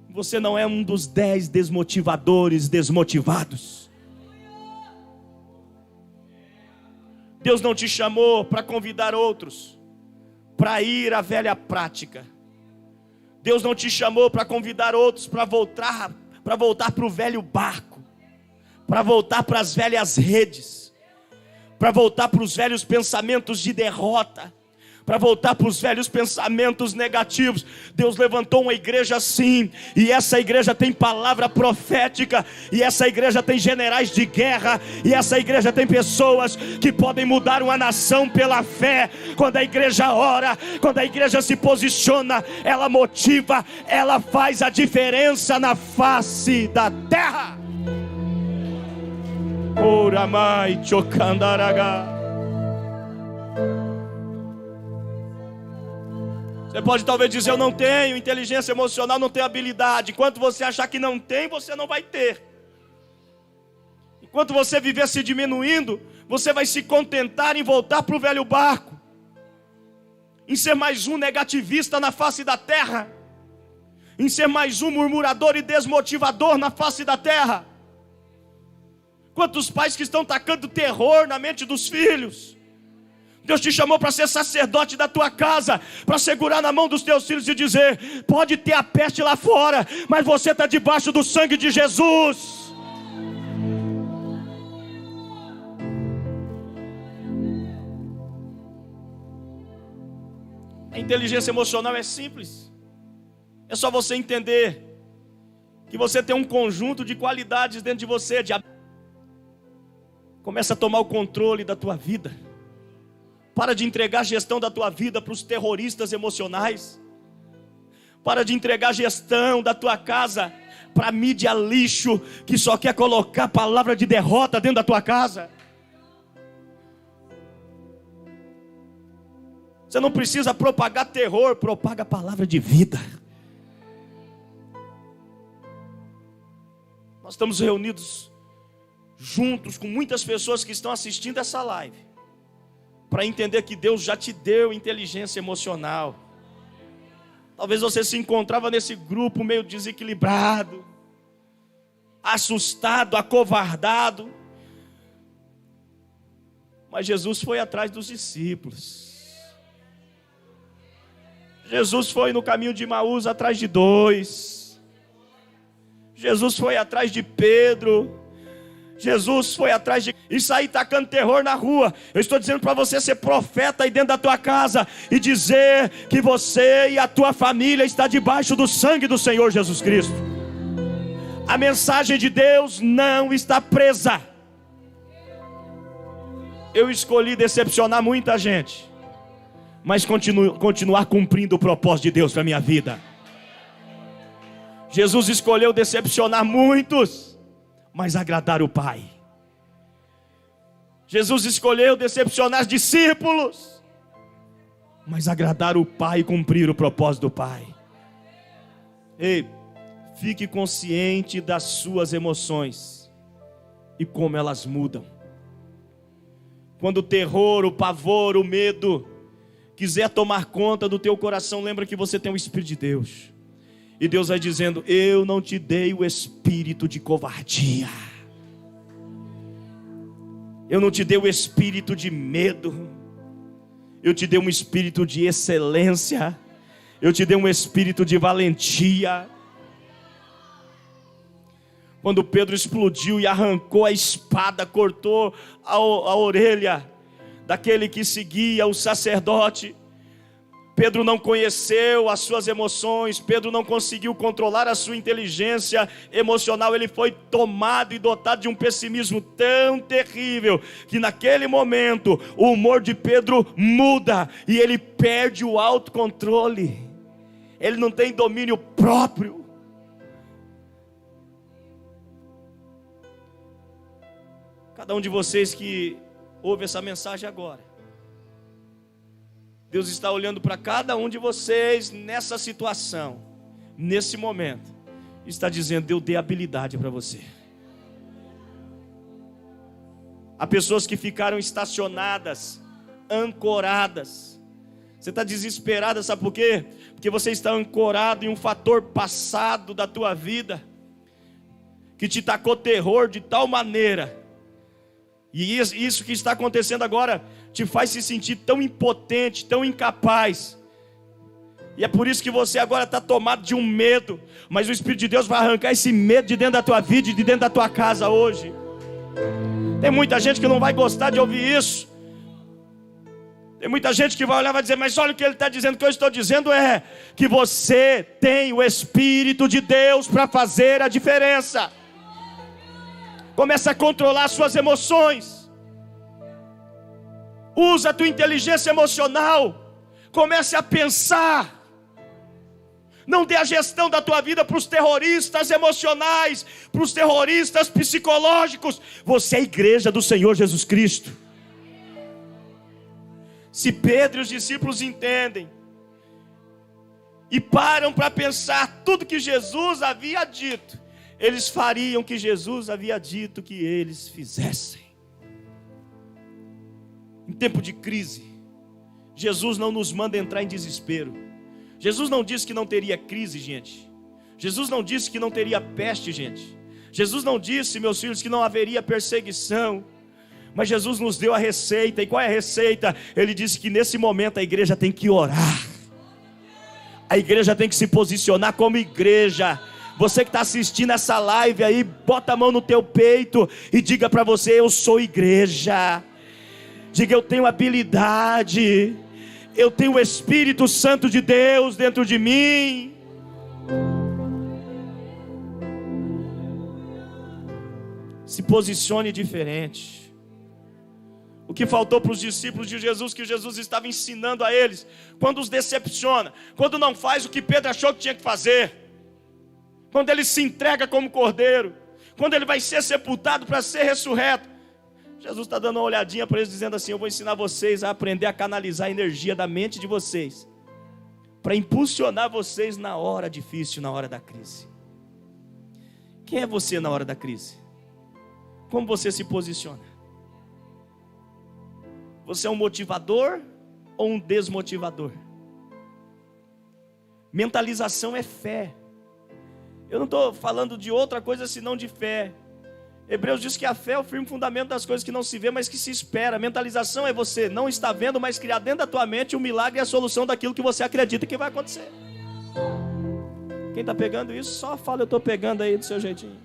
você não é um dos 10 desmotivadores desmotivados. Deus não te chamou para convidar outros para ir à velha prática. Deus não te chamou para convidar outros para voltar para o velho barco, para voltar para as velhas redes, para voltar para os velhos pensamentos de derrota, para voltar para os velhos pensamentos negativos. Deus levantou uma igreja assim, e essa igreja tem palavra profética, e essa igreja tem generais de guerra, e essa igreja tem pessoas que podem mudar uma nação pela fé. Quando a igreja ora, quando a igreja se posiciona, ela motiva, ela faz a diferença na face da terra. Oramai chokandaraga. Você pode talvez dizer, eu não tenho inteligência emocional, não tenho habilidade. Enquanto você achar que não tem, você não vai ter. Enquanto você viver se diminuindo, você vai se contentar em voltar para o velho barco, em ser mais um negativista na face da terra, em ser mais um murmurador e desmotivador na face da terra. Quantos pais que estão tacando terror na mente dos filhos? Deus te chamou para ser sacerdote da tua casa, para segurar na mão dos teus filhos e dizer, pode ter a peste lá fora, mas você está debaixo do sangue de Jesus. A inteligência emocional é simples. É só você entender que você tem um conjunto de qualidades dentro de você. Começa a tomar o controle da tua vida. Para de entregar a gestão da tua vida para os terroristas emocionais. Para de entregar a gestão da tua casa para a mídia lixo, que só quer colocar palavra de derrota dentro da tua casa. Você não precisa propagar terror, propaga a palavra de vida. Nós estamos reunidos juntos com muitas pessoas que estão assistindo essa live, para entender que Deus já te deu inteligência emocional. Talvez você se encontrava nesse grupo meio desequilibrado, assustado, acovardado. Mas Jesus foi atrás dos discípulos. Jesus foi no caminho de Emaús atrás de 2. Jesus foi atrás de Pedro. Jesus foi atrás de... e sair tacando terror na rua. Eu estou dizendo para você ser profeta aí dentro da tua casa e dizer que você e a tua família está debaixo do sangue do Senhor Jesus Cristo. A mensagem de Deus não está presa. Eu escolhi decepcionar muita gente, mas continuar cumprindo o propósito de Deus para a minha vida. Jesus escolheu decepcionar muitos, mas agradar o Pai. Jesus escolheu decepcionar discípulos, mas agradar o Pai e cumprir o propósito do Pai. Ei, fique consciente das suas emoções e como elas mudam. Quando o terror, o pavor, o medo quiser tomar conta do teu coração, lembra que você tem o Espírito de Deus. E Deus vai dizendo, eu não te dei o espírito de covardia. Eu não te dei o espírito de medo. Eu te dei um espírito de excelência. Eu te dei um espírito de valentia. Quando Pedro explodiu e arrancou a espada, cortou a orelha daquele que seguia o sacerdote, Pedro não conheceu as suas emoções, Pedro não conseguiu controlar a sua inteligência emocional, ele foi tomado e dotado de um pessimismo tão terrível, que naquele momento o humor de Pedro muda, e ele perde o autocontrole, ele não tem domínio próprio. Cada um de vocês que ouve essa mensagem agora, Deus está olhando para cada um de vocês nessa situação, nesse momento, está dizendo, eu dei habilidade para você. Há pessoas que ficaram estacionadas, ancoradas. Você está desesperada, sabe por quê? Porque você está ancorado em um fator passado da tua vida, que te tacou terror de tal maneira, e isso que está acontecendo agora te faz se sentir tão impotente, tão incapaz. E é por isso que você agora está tomado de um medo. Mas o Espírito de Deus vai arrancar esse medo de dentro da tua vida e de dentro da tua casa hoje. Tem muita gente que não vai gostar de ouvir isso. Tem muita gente que vai olhar e vai dizer, mas olha o que ele está dizendo. O que eu estou dizendo é que você tem o Espírito de Deus para fazer a diferença. Começa a controlar as suas emoções. Usa a tua inteligência emocional. Comece a pensar. Não dê a gestão da tua vida para os terroristas emocionais, para os terroristas psicológicos. Você é a igreja do Senhor Jesus Cristo. Se Pedro e os discípulos entendem e param para pensar tudo que Jesus havia dito, eles fariam o que Jesus havia dito que eles fizessem. Em tempo de crise, Jesus não nos manda entrar em desespero. Jesus não disse que não teria crise, gente. Jesus não disse que não teria peste, gente. Jesus não disse, meus filhos, que não haveria perseguição. Mas Jesus nos deu a receita. E qual é a receita? Ele disse que nesse momento a igreja tem que orar. A igreja tem que se posicionar como igreja. Você que está assistindo essa live aí, bota a mão no teu peito e diga para você: eu sou igreja. Diga: eu tenho habilidade. Eu tenho o Espírito Santo de Deus dentro de mim. Se posicione diferente. O que faltou para os discípulos de Jesus, que Jesus estava ensinando a eles, quando os decepciona, quando não faz o que Pedro achou que tinha que fazer, quando ele se entrega como cordeiro, quando ele vai ser sepultado para ser ressurreto, Jesus está dando uma olhadinha para eles, dizendo assim: eu vou ensinar vocês a aprender a canalizar a energia da mente de vocês, para impulsionar vocês na hora difícil, na hora da crise. Quem é você na hora da crise? Como você se posiciona? Você é um motivador ou um desmotivador? Mentalização é fé. Eu não estou falando de outra coisa senão de fé. Hebreus diz que a fé é o firme fundamento das coisas que não se vê, mas que se espera. Mentalização é você não está vendo, mas criar dentro da tua mente o milagre e a solução daquilo que você acredita que vai acontecer. Quem está pegando isso, só fala: eu estou pegando aí do seu jeitinho.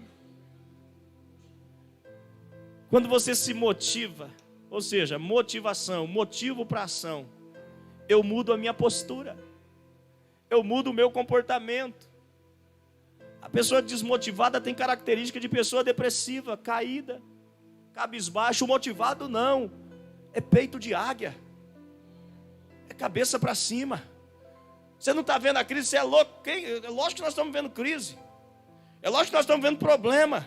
Quando você se motiva, ou seja, motivação, motivo para ação, eu mudo a minha postura, eu mudo o meu comportamento. A pessoa desmotivada tem característica de pessoa depressiva, caída, cabisbaixo. O motivado não, é peito de águia, é cabeça para cima. Você não está vendo a crise, você é louco. É lógico que nós estamos vendo crise, é lógico que nós estamos vendo problema,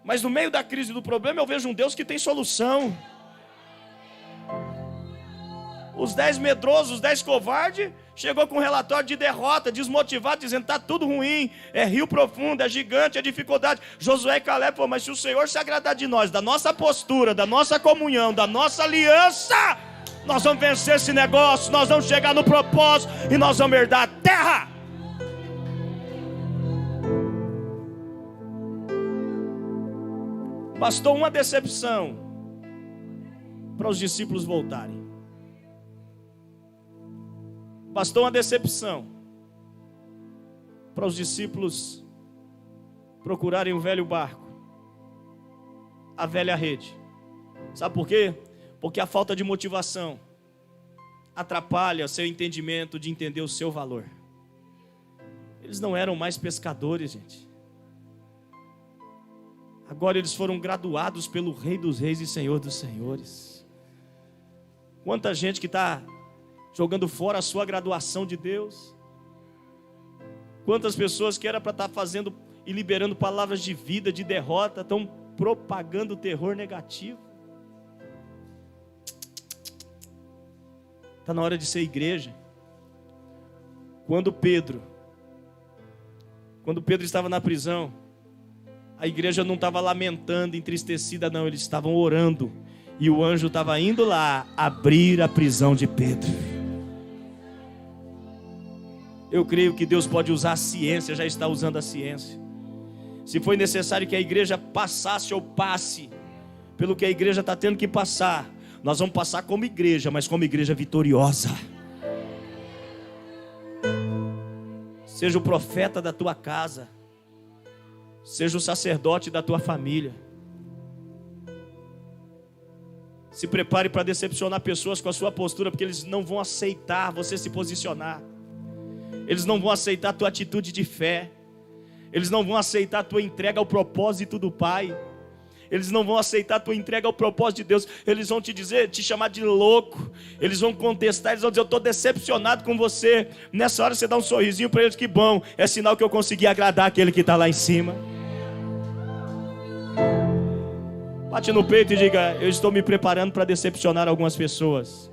mas no meio da crise e do problema eu vejo um Deus que tem solução. Os 10 medrosos, os 10 covardes, chegou com um relatório de derrota, desmotivado, dizendo: está tudo ruim, é rio profundo, é gigante, é dificuldade. Josué e Caleb falaram: mas se o Senhor se agradar de nós, da nossa postura, da nossa comunhão, da nossa aliança, nós vamos vencer esse negócio, nós vamos chegar no propósito e nós vamos herdar a terra. Bastou uma decepção para os discípulos voltarem. Bastou uma decepção para os discípulos procurarem o velho barco, a velha rede. Sabe por quê? Porque a falta de motivação atrapalha seu entendimento de entender o seu valor. Eles não eram mais pescadores, gente. Agora eles foram graduados pelo Rei dos Reis e Senhor dos Senhores. Quanta gente que está jogando fora a sua graduação de Deus. Quantas pessoas que era para estar fazendo e liberando palavras de vida, de derrota, estão propagando terror negativo. Está na hora de ser igreja. Quando Pedro estava na prisão, a igreja não estava lamentando, entristecida, não. Eles estavam orando. E o anjo estava indo lá abrir a prisão de Pedro. Eu creio que Deus pode usar a ciência, já está usando a ciência. Se foi necessário que a igreja passasse ou passe pelo que a igreja está tendo que passar, nós vamos passar como igreja, mas como igreja vitoriosa. Seja o profeta da tua casa, seja o sacerdote da tua família. Se prepare para decepcionar pessoas com a sua postura, porque eles não vão aceitar você se posicionar. Eles não vão aceitar a tua atitude de fé. Eles não vão aceitar a tua entrega ao propósito do Pai. Eles não vão aceitar a tua entrega ao propósito de Deus. Eles vão te chamar de louco. Eles vão contestar, eles vão dizer: eu estou decepcionado com você. Nessa hora você dá um sorrisinho para eles: que bom, é sinal que eu consegui agradar aquele que está lá em cima. Bate no peito e diga: eu estou me preparando para decepcionar algumas pessoas.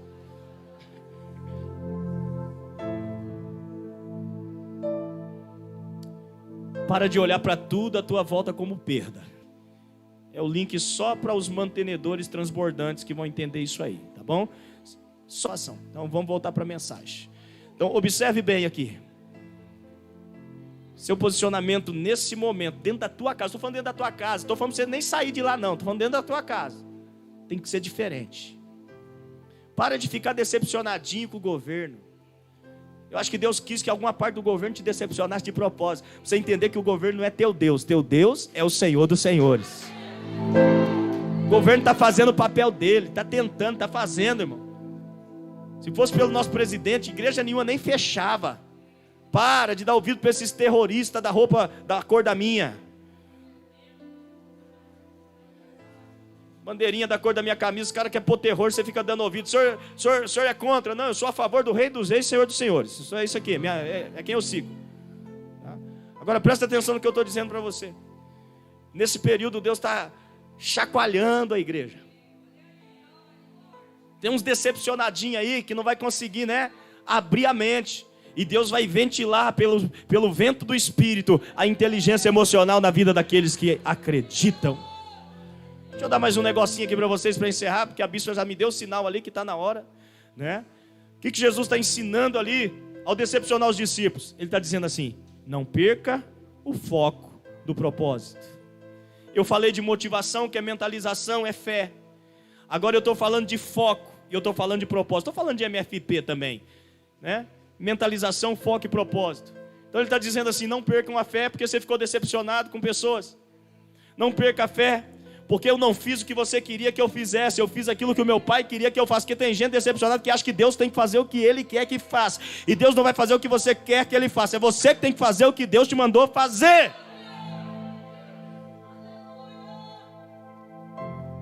Para de olhar para tudo à tua volta como perda. É o link só para os mantenedores transbordantes que vão entender isso aí, tá bom? Só ação. Então vamos voltar para a mensagem. Então observe bem aqui. Seu posicionamento nesse momento, dentro da tua casa. Estou falando dentro da tua casa. Estou falando para você nem sair de lá não. Estou falando dentro da tua casa. Tem que ser diferente. Para de ficar decepcionadinho com o governo. Eu acho que Deus quis que alguma parte do governo te decepcionasse de propósito. Pra você entender que o governo não é teu Deus. Teu Deus é o Senhor dos Senhores. O governo está fazendo o papel dele. Está tentando, está fazendo, irmão. Se fosse pelo nosso presidente, igreja nenhuma nem fechava. Para de dar ouvido para esses terroristas da roupa da cor da minha. Bandeirinha da cor da minha camisa, os caras querem pôr terror, você fica dando ouvido. O senhor é contra? Não, eu sou a favor do Rei dos Reis, Senhor dos Senhores. Isso é isso aqui, é quem eu sigo. Tá? Agora presta atenção no que eu estou dizendo para você. Nesse período Deus está chacoalhando a igreja. Tem uns decepcionadinhos aí que não vai conseguir, né, abrir a mente. E Deus vai ventilar pelo vento do Espírito a inteligência emocional na vida daqueles que acreditam. Deixa eu dar mais um negocinho aqui para vocês para encerrar, porque a bispa já me deu o sinal ali que está na hora, né? O que Jesus está ensinando ali ao decepcionar os discípulos? Ele está dizendo assim: não perca o foco do propósito. Eu falei de motivação, que é mentalização, é fé. Agora eu estou falando de foco e eu estou falando de propósito. Estou falando de MFP também, né? Mentalização, foco e propósito. Então ele está dizendo assim: não percam a fé porque você ficou decepcionado com pessoas. Não perca a fé porque eu não fiz o que você queria que eu fizesse. Eu fiz aquilo que o meu pai queria que eu faça. Porque tem gente decepcionada que acha que Deus tem que fazer o que Ele quer que faça. E Deus não vai fazer o que você quer que Ele faça. É você que tem que fazer o que Deus te mandou fazer.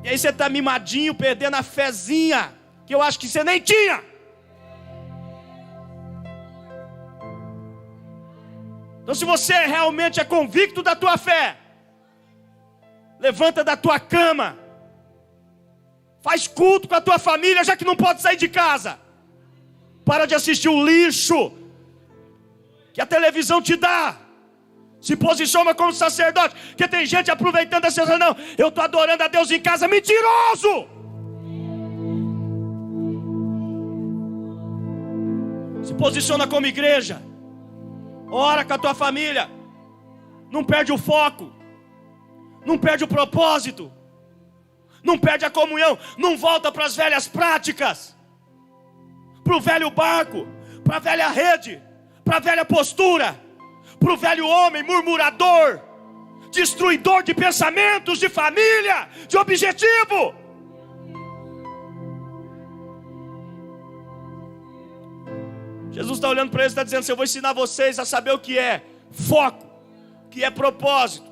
E aí você está mimadinho, perdendo a fezinha que eu acho que você nem tinha. Então se você realmente é convicto da tua fé, levanta da tua cama, faz culto com a tua família, já que não pode sair de casa. Para de assistir o lixo que a televisão te dá. Se posiciona como sacerdote, porque tem gente aproveitando essa coisa. Não, eu estou adorando a Deus em casa. Mentiroso! Se posiciona como igreja. Ora com a tua família. Não perde o foco. Não perde o propósito. Não perde a comunhão. Não volta para as velhas práticas. Para o velho barco. Para a velha rede. Para a velha postura. Para o velho homem murmurador. Destruidor de pensamentos, de família, de objetivo. Jesus está olhando para eles e está dizendo assim: eu vou ensinar vocês a saber o que é foco, o que é propósito.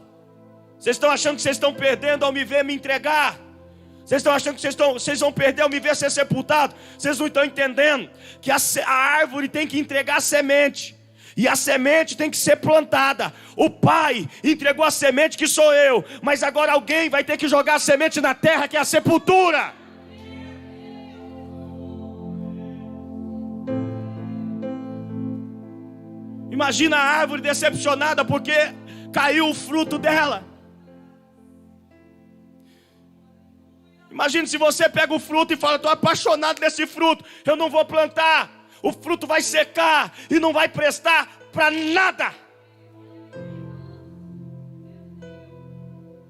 Vocês estão achando que vocês estão perdendo ao me ver me entregar? Vocês estão achando que vocês vão perder ao me ver ser sepultado? Vocês não estão entendendo que a árvore tem que entregar a semente. E a semente tem que ser plantada. O Pai entregou a semente, que sou eu. Mas agora alguém vai ter que jogar a semente na terra, que é a sepultura. Imagina a árvore decepcionada porque caiu o fruto dela. Imagina se você pega o fruto e fala: estou apaixonado desse fruto, eu não vou plantar. O fruto vai secar e não vai prestar para nada.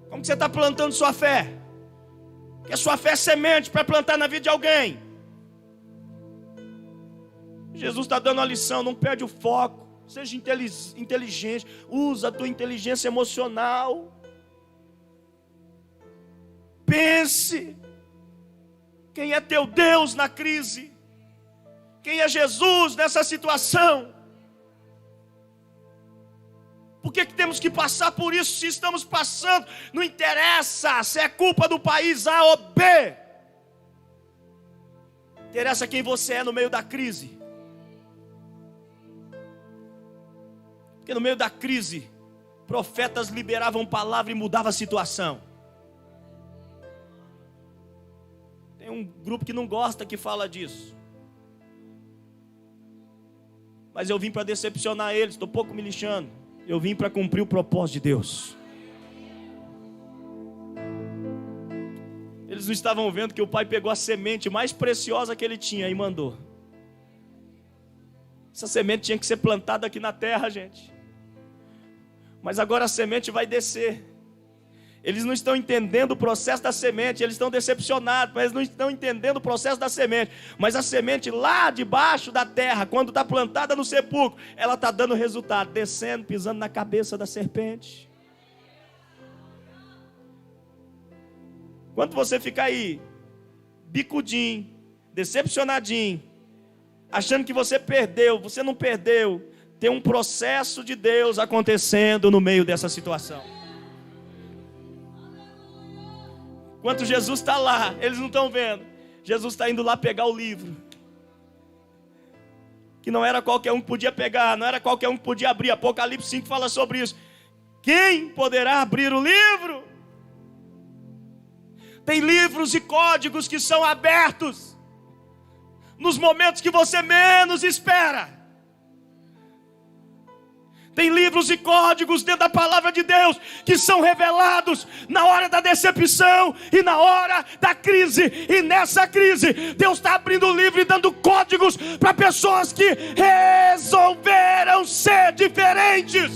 Como que você está plantando sua fé? Porque a sua fé é semente para plantar na vida de alguém. Jesus está dando uma lição: não perde o foco. Seja inteligente. Usa a tua inteligência emocional. Pense. Quem é teu Deus na crise? Quem é Jesus nessa situação? Por que temos que passar por isso? Se estamos passando, não interessa se é culpa do país A ou B. Interessa quem você é no meio da crise. Porque no meio da crise, profetas liberavam palavra e mudavam a situação. Tem um grupo que não gosta que fala disso. Mas eu vim para decepcionar eles, estou pouco me lixando. Eu vim para cumprir o propósito de Deus. Eles não estavam vendo que o pai pegou a semente mais preciosa que ele tinha e mandou. Essa semente tinha que ser plantada aqui na terra, gente. Mas agora a semente vai descer. Eles não estão entendendo o processo da semente. Eles estão decepcionados, mas eles não estão entendendo o processo da semente. Mas a semente lá debaixo da terra, quando está plantada no sepulcro, ela está dando resultado, descendo, pisando na cabeça da serpente. Quando você ficar aí, bicudinho, decepcionadinho, achando que você perdeu, você não perdeu. Tem um processo de Deus acontecendo no meio dessa situação. Enquanto Jesus está lá, eles não estão vendo. Jesus está indo lá pegar o livro. Que não era qualquer um que podia pegar, não era qualquer um que podia abrir. Apocalipse 5 fala sobre isso. Quem poderá abrir o livro? Tem livros e códigos que são abertos nos momentos que você menos espera. Tem livros e códigos dentro da palavra de Deus que são revelados na hora da decepção e na hora da crise. E nessa crise, Deus está abrindo o livro e dando códigos para pessoas que resolveram ser diferentes.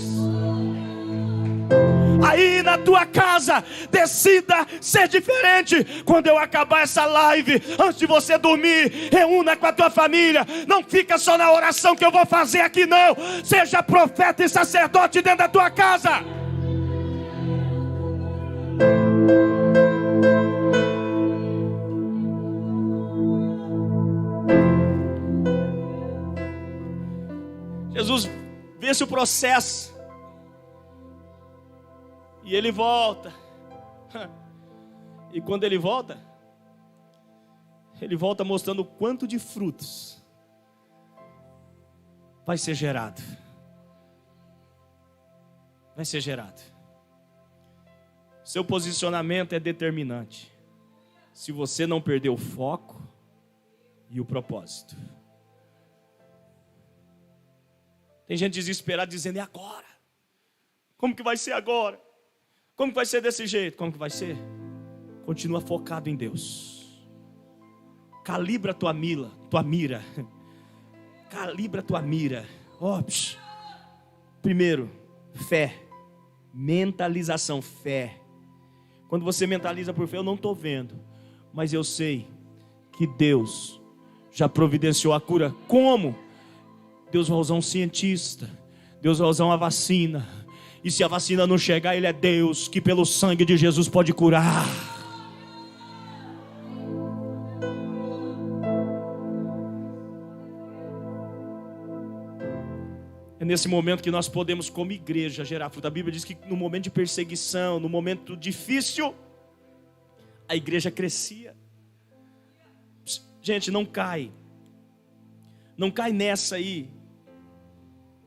Aí na tua casa, decida ser diferente. Quando eu acabar essa live, antes de você dormir, reúna com a tua família. Não fica só na oração que eu vou fazer aqui não. Seja profeta e sacerdote dentro da tua casa. Jesus vence o processo. E ele volta. E quando ele volta mostrando o quanto de frutos vai ser gerado. Vai ser gerado. Seu posicionamento é determinante. Se você não perder o foco e o propósito. Tem gente desesperada dizendo, e agora? Como que vai ser agora? Como que vai ser desse jeito? Como que vai ser? Continua focado em Deus. Calibra tua mira. Calibra tua mira. Primeiro, fé. Mentalização, fé. Quando você mentaliza por fé, eu não estou vendo, mas eu sei que Deus já providenciou a cura. Como? Deus vai usar um cientista. Deus vai usar uma vacina. E se a vacina não chegar, Ele é Deus que pelo sangue de Jesus pode curar. É nesse momento que nós podemos, como igreja, gerar fruto. A Bíblia diz que no momento de perseguição, no momento difícil, a igreja crescia. Gente, não cai. Não cai nessa aí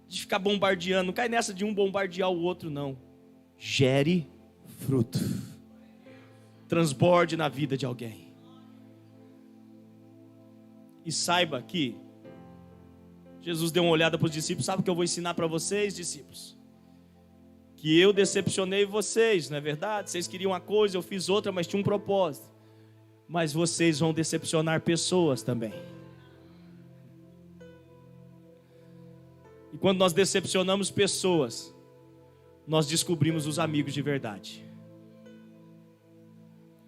de ficar bombardeando, não cai nessa de um bombardear o outro, não. Gere fruto. Transborde na vida de alguém. E saiba que Jesus deu uma olhada para os discípulos. Sabe o que eu vou ensinar para vocês, discípulos? Que eu decepcionei vocês, não é verdade? Vocês queriam uma coisa, eu fiz outra, mas tinha um propósito. Mas vocês vão decepcionar pessoas também. E quando nós decepcionamos pessoas, nós descobrimos os amigos de verdade.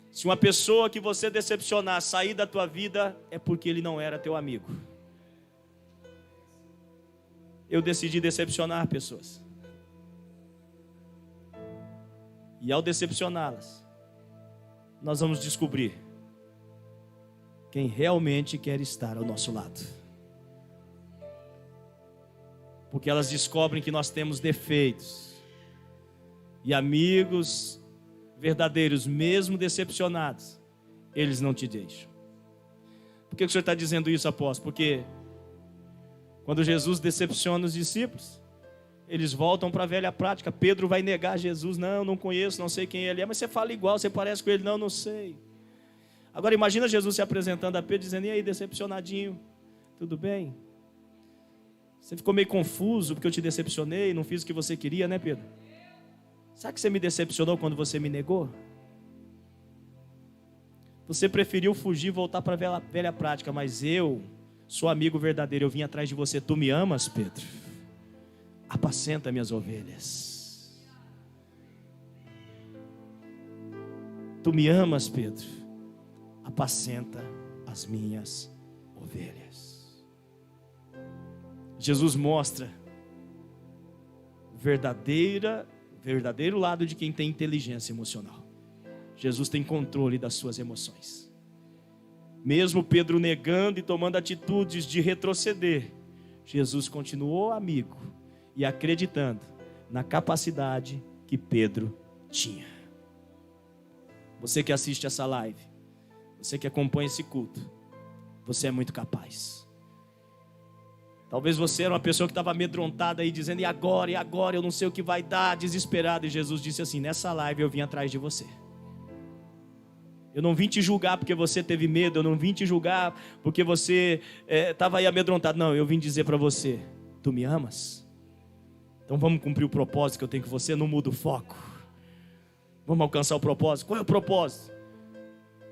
Se uma pessoa que você decepcionar sair da tua vida, é porque ele não era teu amigo. Eu decidi decepcionar pessoas. E ao decepcioná-las, nós vamos descobrir quem realmente quer estar ao nosso lado. Porque elas descobrem que nós temos defeitos. E amigos verdadeiros, mesmo decepcionados, eles não te deixam. Por que o senhor está dizendo isso, apóstolo? Porque quando Jesus decepciona os discípulos, eles voltam para a velha prática. Pedro vai negar Jesus. Não conheço, não sei quem ele é. Mas você fala igual, você parece com ele. Não sei. Agora imagina Jesus se apresentando a Pedro, dizendo, e aí, decepcionadinho, tudo bem? Você ficou meio confuso porque eu te decepcionei, não fiz o que você queria, né, Pedro? Sabe que você me decepcionou quando você me negou? Você preferiu fugir e voltar para a velha prática, mas eu sou amigo verdadeiro, eu vim atrás de você. Tu me amas, Pedro? Apacenta minhas ovelhas. Tu me amas, Pedro? Apacenta as minhas ovelhas. Jesus mostra o verdadeiro lado de quem tem inteligência emocional. Jesus tem controle das suas emoções. Mesmo Pedro negando e tomando atitudes de retroceder, Jesus continuou amigo e acreditando na capacidade que Pedro tinha. Você que assiste essa live, você que acompanha esse culto, você é muito capaz. Talvez você era uma pessoa que estava amedrontada aí, dizendo, e agora, eu não sei o que vai dar, desesperado. E Jesus disse assim, nessa live eu vim atrás de você. Eu não vim te julgar porque você teve medo, eu não vim te julgar porque você estava aí amedrontado. Não, eu vim dizer para você, tu me amas? Então vamos cumprir o propósito que eu tenho com você, não muda o foco. Vamos alcançar o propósito. Qual é o propósito?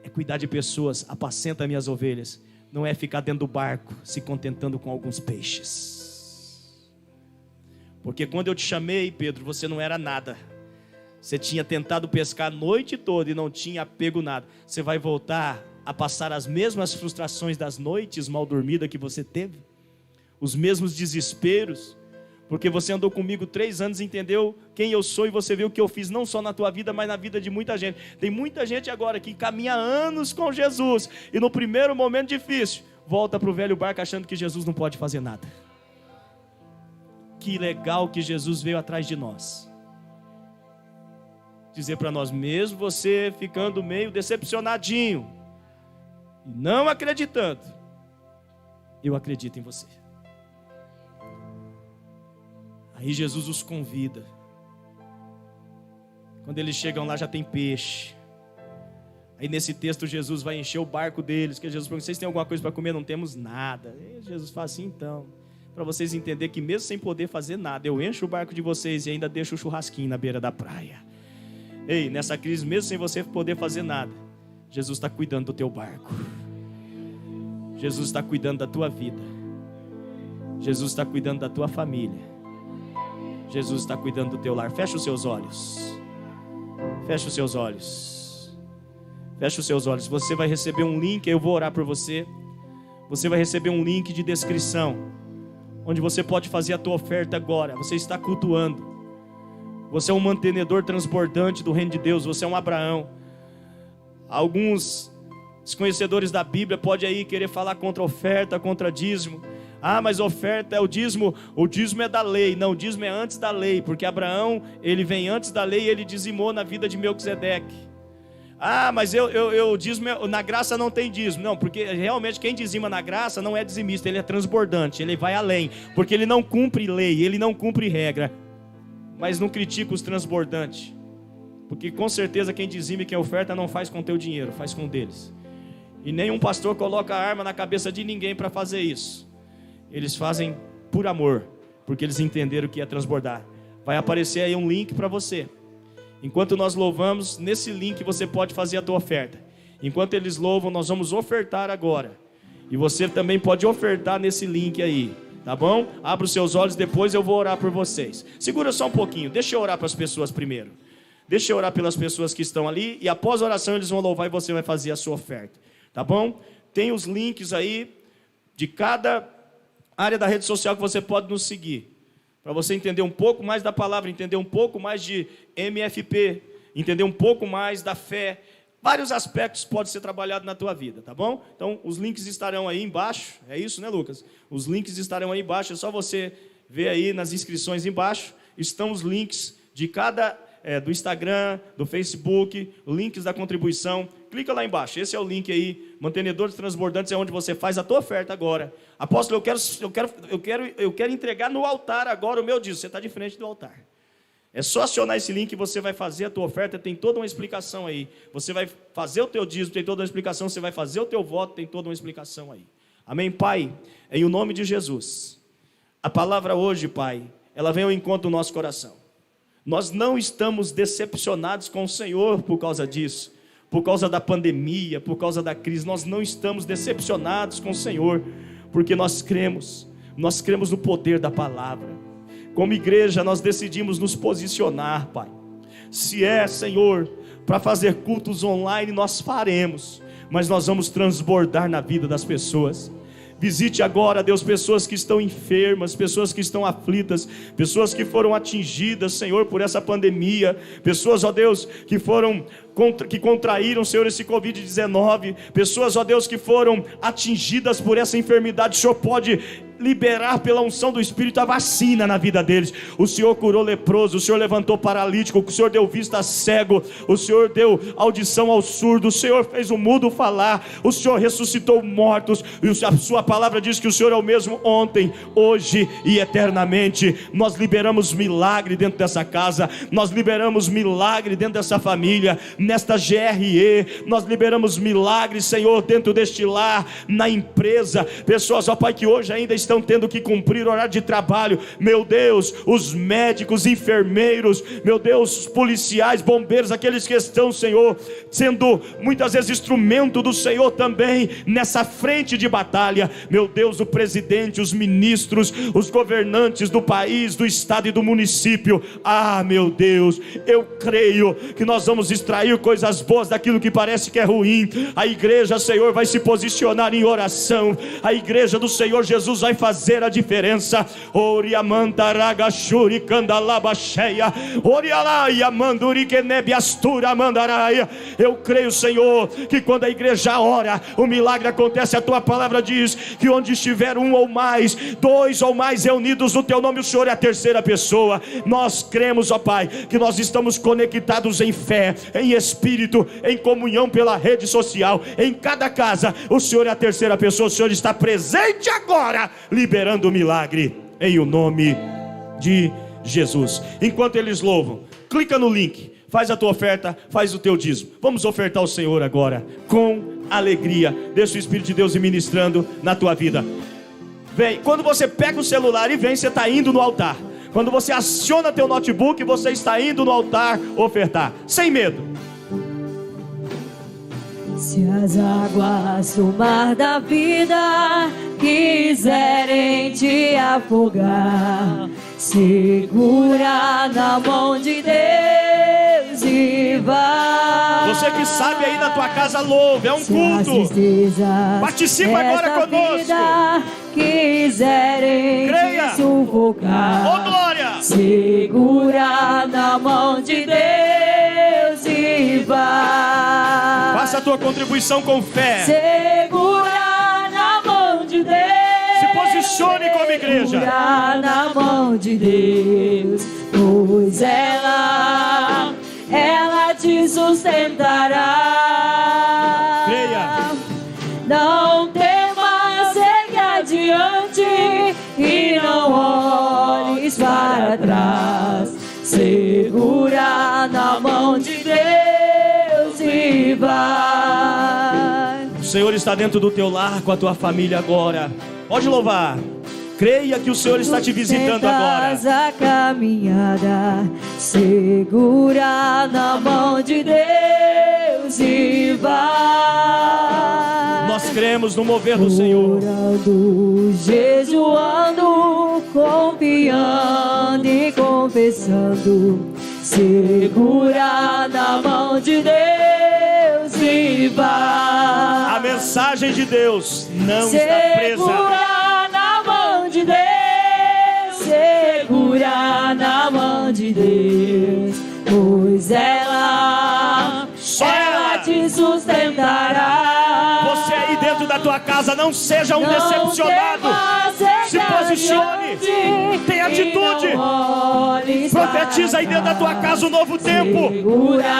É cuidar de pessoas, apacenta minhas ovelhas. Não é ficar dentro do barco, se contentando com alguns peixes. Porque quando eu te chamei, Pedro, você não era nada. Você tinha tentado pescar a noite toda e não tinha pego nada. Você vai voltar a passar as mesmas frustrações das noites mal dormidas que você teve? Os mesmos desesperos? Porque você andou comigo 3 anos, entendeu quem eu sou e você viu o que eu fiz, não só na tua vida, mas na vida de muita gente. Tem muita gente agora que caminha anos com Jesus e no primeiro momento difícil, volta para o velho barco achando que Jesus não pode fazer nada. Que legal que Jesus veio atrás de nós. Dizer para nós, mesmo você ficando meio decepcionadinho, e não acreditando, eu acredito em você. Aí Jesus os convida. Quando eles chegam lá já tem peixe. Aí nesse texto Jesus vai encher o barco deles, que Jesus pergunta, vocês têm alguma coisa para comer? Não temos nada. Aí Jesus fala assim, então, para vocês entenderem que mesmo sem poder fazer nada, eu encho o barco de vocês e ainda deixo o churrasquinho na beira da praia. Ei, nessa crise, mesmo sem você poder fazer nada, Jesus está cuidando do teu barco. Jesus está cuidando da tua vida. Jesus está cuidando da tua família. Jesus está cuidando do teu lar. Fecha os seus olhos. Fecha os seus olhos. Fecha os seus olhos. Você vai receber um link, eu vou orar por você. Você vai receber um link de descrição, onde você pode fazer a tua oferta agora. Você está cultuando. Você é um mantenedor transbordante do reino de Deus. Você é um Abraão. Alguns desconhecedores da Bíblia podem aí querer falar contra oferta, contra dízimo. Ah, mas oferta é o dízimo é da lei. Não, o dízimo é antes da lei, porque Abraão, ele vem antes da lei e ele dizimou na vida de Melquisedeque. Ah, mas eu dízimo, na graça não tem dízimo. Não, porque realmente quem dizima na graça não é dizimista, ele é transbordante, ele vai além, porque ele não cumpre lei, ele não cumpre regra. Mas não critica os transbordantes, porque com certeza quem dizima e quem oferta não faz com teu dinheiro, faz com deles. E nenhum pastor coloca a arma na cabeça de ninguém para fazer isso. Eles fazem por amor, porque eles entenderam o que é transbordar. Vai aparecer aí um link para você. Enquanto nós louvamos, nesse link você pode fazer a tua oferta. Enquanto eles louvam, nós vamos ofertar agora. E você também pode ofertar nesse link aí. Tá bom? Abra os seus olhos, depois eu vou orar por vocês. Segura só um pouquinho, deixa eu orar para as pessoas primeiro. Deixa eu orar pelas pessoas que estão ali. E após a oração eles vão louvar e você vai fazer a sua oferta. Tá bom? Tem os links aí de cada área da rede social que você pode nos seguir. Para você entender um pouco mais da palavra, entender um pouco mais de MFP, entender um pouco mais da fé. Vários aspectos podem ser trabalhados na tua vida, tá bom? Então, os links estarão aí embaixo. É isso, né, Lucas? Os links estarão aí embaixo. É só você ver aí nas inscrições embaixo. Estão os links de cada... do Instagram, do Facebook, links da contribuição. Clica lá embaixo. Esse é o link aí. Mantenedores Transbordantes é onde você faz a tua oferta agora. Apóstolo, eu quero entregar no altar agora o meu dízimo. Você está de frente do altar. É só acionar esse link e você vai fazer a tua oferta, tem toda uma explicação aí. Você vai fazer o teu dízimo, tem toda uma explicação. Você vai fazer o teu voto, tem toda uma explicação aí. Amém, Pai? Em o nome de Jesus, A palavra hoje, Pai, ela vem ao encontro do nosso coração. Nós não estamos decepcionados com o Senhor por causa disso, por causa da pandemia, por causa da crise. Nós não estamos decepcionados com o Senhor, porque nós cremos no poder da palavra. Como igreja, nós decidimos nos posicionar, Pai. Se é, Senhor, para fazer cultos online, nós faremos, mas nós vamos transbordar na vida das pessoas. Visite agora, Deus, pessoas que estão enfermas, pessoas que estão aflitas, pessoas que foram atingidas, Senhor, por essa pandemia, pessoas, ó Deus, que contraíram, Senhor, esse Covid-19, pessoas, ó Deus, que foram atingidas por essa enfermidade. O Senhor pode liberar pela unção do Espírito a vacina na vida deles. O Senhor curou leproso, o Senhor levantou paralítico, o Senhor deu vista a cego, o Senhor deu audição ao surdo, o Senhor fez o mudo falar, o Senhor ressuscitou mortos, e a sua palavra diz que o Senhor é o mesmo ontem, hoje e eternamente. Nós liberamos milagre dentro dessa casa, nós liberamos milagre dentro dessa família, nesta GRE, nós liberamos milagre, Senhor, dentro deste lar, na empresa, pessoas, ó Pai, que hoje ainda estão tendo que cumprir horário de trabalho, meu Deus, os médicos, enfermeiros, meu Deus, os policiais, bombeiros, aqueles que estão, Senhor, sendo muitas vezes instrumento do Senhor também, nessa frente de batalha, meu Deus, o presidente, os ministros, os governantes do país, do estado e do município. Meu Deus, eu creio que nós vamos extrair coisas boas daquilo que parece que é ruim. A igreja, Senhor, vai se posicionar em oração, a igreja do Senhor Jesus vai fazer a diferença. Eu creio, Senhor, que quando a igreja ora, o milagre acontece. A tua palavra diz que onde estiver um ou mais, dois ou mais reunidos no teu nome, o Senhor é a terceira pessoa. Nós cremos, ó Pai, que nós estamos conectados em fé, em espírito, em comunhão pela rede social. Em cada casa, o Senhor é a terceira pessoa. O Senhor está presente agora, liberando o milagre, em o nome de Jesus. Enquanto eles louvam, clica no link, faz a tua oferta, faz o teu dízimo. Vamos ofertar ao Senhor agora, com alegria. Deixa o Espírito de Deus ir ministrando na tua vida. Vem, quando você pega o celular e vem, você está indo no altar. Quando você aciona teu notebook, você está indo no altar ofertar, sem medo. Se as águas do mar da vida quiserem te afogar, segura na mão de Deus e vai. Você que sabe aí na tua casa, louve, é um culto. Participa agora conosco. Quiserem creia, te sufocar, oh glória, segura na mão de Deus e vai. Faça a tua contribuição com fé. Segura na mão de Deus. Se posicione como igreja. Segura na mão de Deus, pois ela te sustentará. Creia. Não temas, segue adiante e não olhes para trás. Segura na mão de Deus e vai. O Senhor está dentro do teu lar com a tua família agora. Pode louvar. Creia que o Senhor está te visitando agora. A caminhada, segura na mão de Deus e vai. Nós cremos no mover do Senhor. Orando, jejuando, confiando e confessando, segura na mão de Deus e vai. A mensagem de Deus não está presa. Segura na mão de Deus, segura na mão de Deus, pois ela te sustentará. Você aí dentro da tua casa, não seja um decepcionado. Se posicione, tenha atitude. Profetiza aí dentro da tua casa um novo tempo.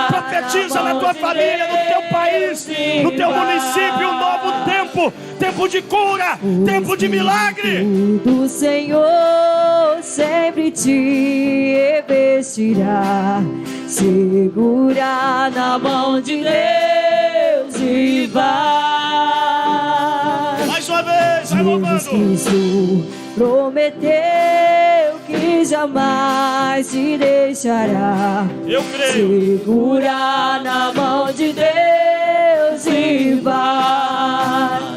Profetiza na tua família, no teu país, no teu município, um novo tempo. Tempo de cura, tempo de milagre. Do Senhor sempre te revestirá. Segura na mão de Deus e vai. Mais uma vez, vai louvando. Jesus Cristo prometeu que jamais te deixará. Eu creio. Segura na mão de Deus e vai.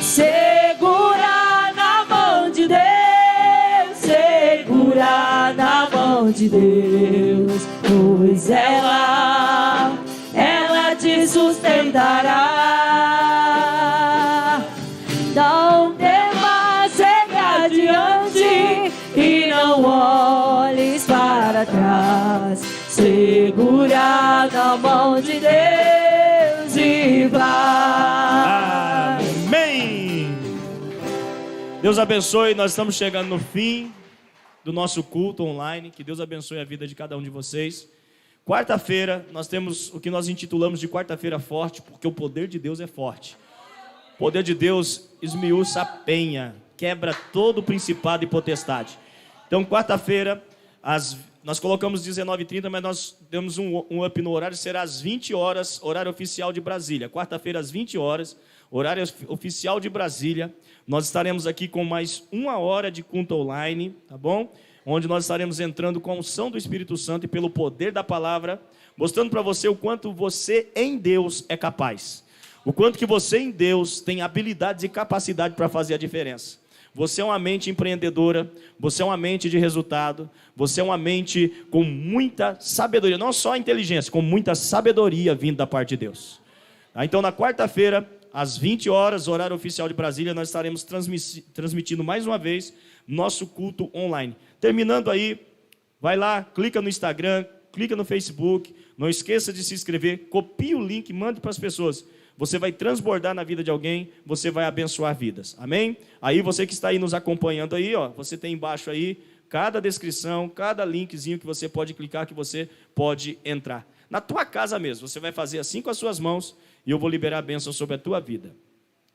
Segura na mão de Deus, segura na mão de Deus, pois ela te sustentará. Não temas, segue adiante e não olhes para trás. Segura na mão de Deus e vai. Amém. Deus abençoe. Nós estamos chegando no fim do nosso culto online. Que Deus abençoe a vida de cada um de vocês. Quarta-feira nós temos o que nós intitulamos de quarta-feira forte, porque o poder de Deus é forte. O poder de Deus esmiuça a penha, quebra todo o principado e potestade. Então, quarta-feira, nós colocamos 19h30, mas nós demos um up no horário, será às 20 horas, horário oficial de Brasília. Quarta-feira, às 20 horas, horário oficial de Brasília. Nós estaremos aqui com mais 1 hora de culto online, tá bom? Onde nós estaremos entrando com a unção do Espírito Santo e pelo poder da palavra, mostrando para você o quanto você em Deus é capaz. O quanto que você em Deus tem habilidades e capacidade para fazer a diferença. Você é uma mente empreendedora, você é uma mente de resultado, você é uma mente com muita sabedoria, não só inteligência, com muita sabedoria vindo da parte de Deus. Então, na quarta-feira, às 20 horas, horário oficial de Brasília, nós estaremos transmitindo mais uma vez nosso culto online. Terminando aí, vai lá, clica no Instagram, clica no Facebook, não esqueça de se inscrever, copie o link, mande para as pessoas. Você vai transbordar na vida de alguém, você vai abençoar vidas. Amém? Aí você que está aí nos acompanhando aí, ó, você tem embaixo aí cada descrição, cada linkzinho que você pode clicar, que você pode entrar. Na tua casa mesmo, você vai fazer assim com as suas mãos e eu vou liberar a bênção sobre a tua vida.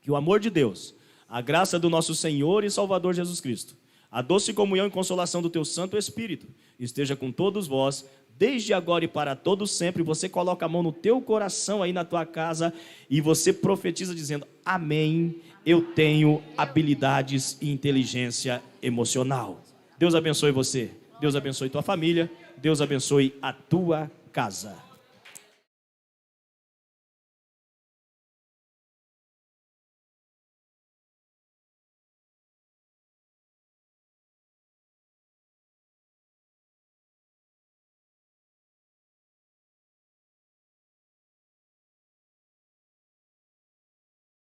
Que o amor de Deus, a graça do nosso Senhor e Salvador Jesus Cristo, a doce comunhão e consolação do teu Santo Espírito esteja com todos vós, desde agora e para todos sempre. Você coloca a mão no teu coração aí na tua casa e você profetiza dizendo: amém, eu tenho habilidades e inteligência emocional. Deus abençoe você, Deus abençoe tua família, Deus abençoe a tua casa.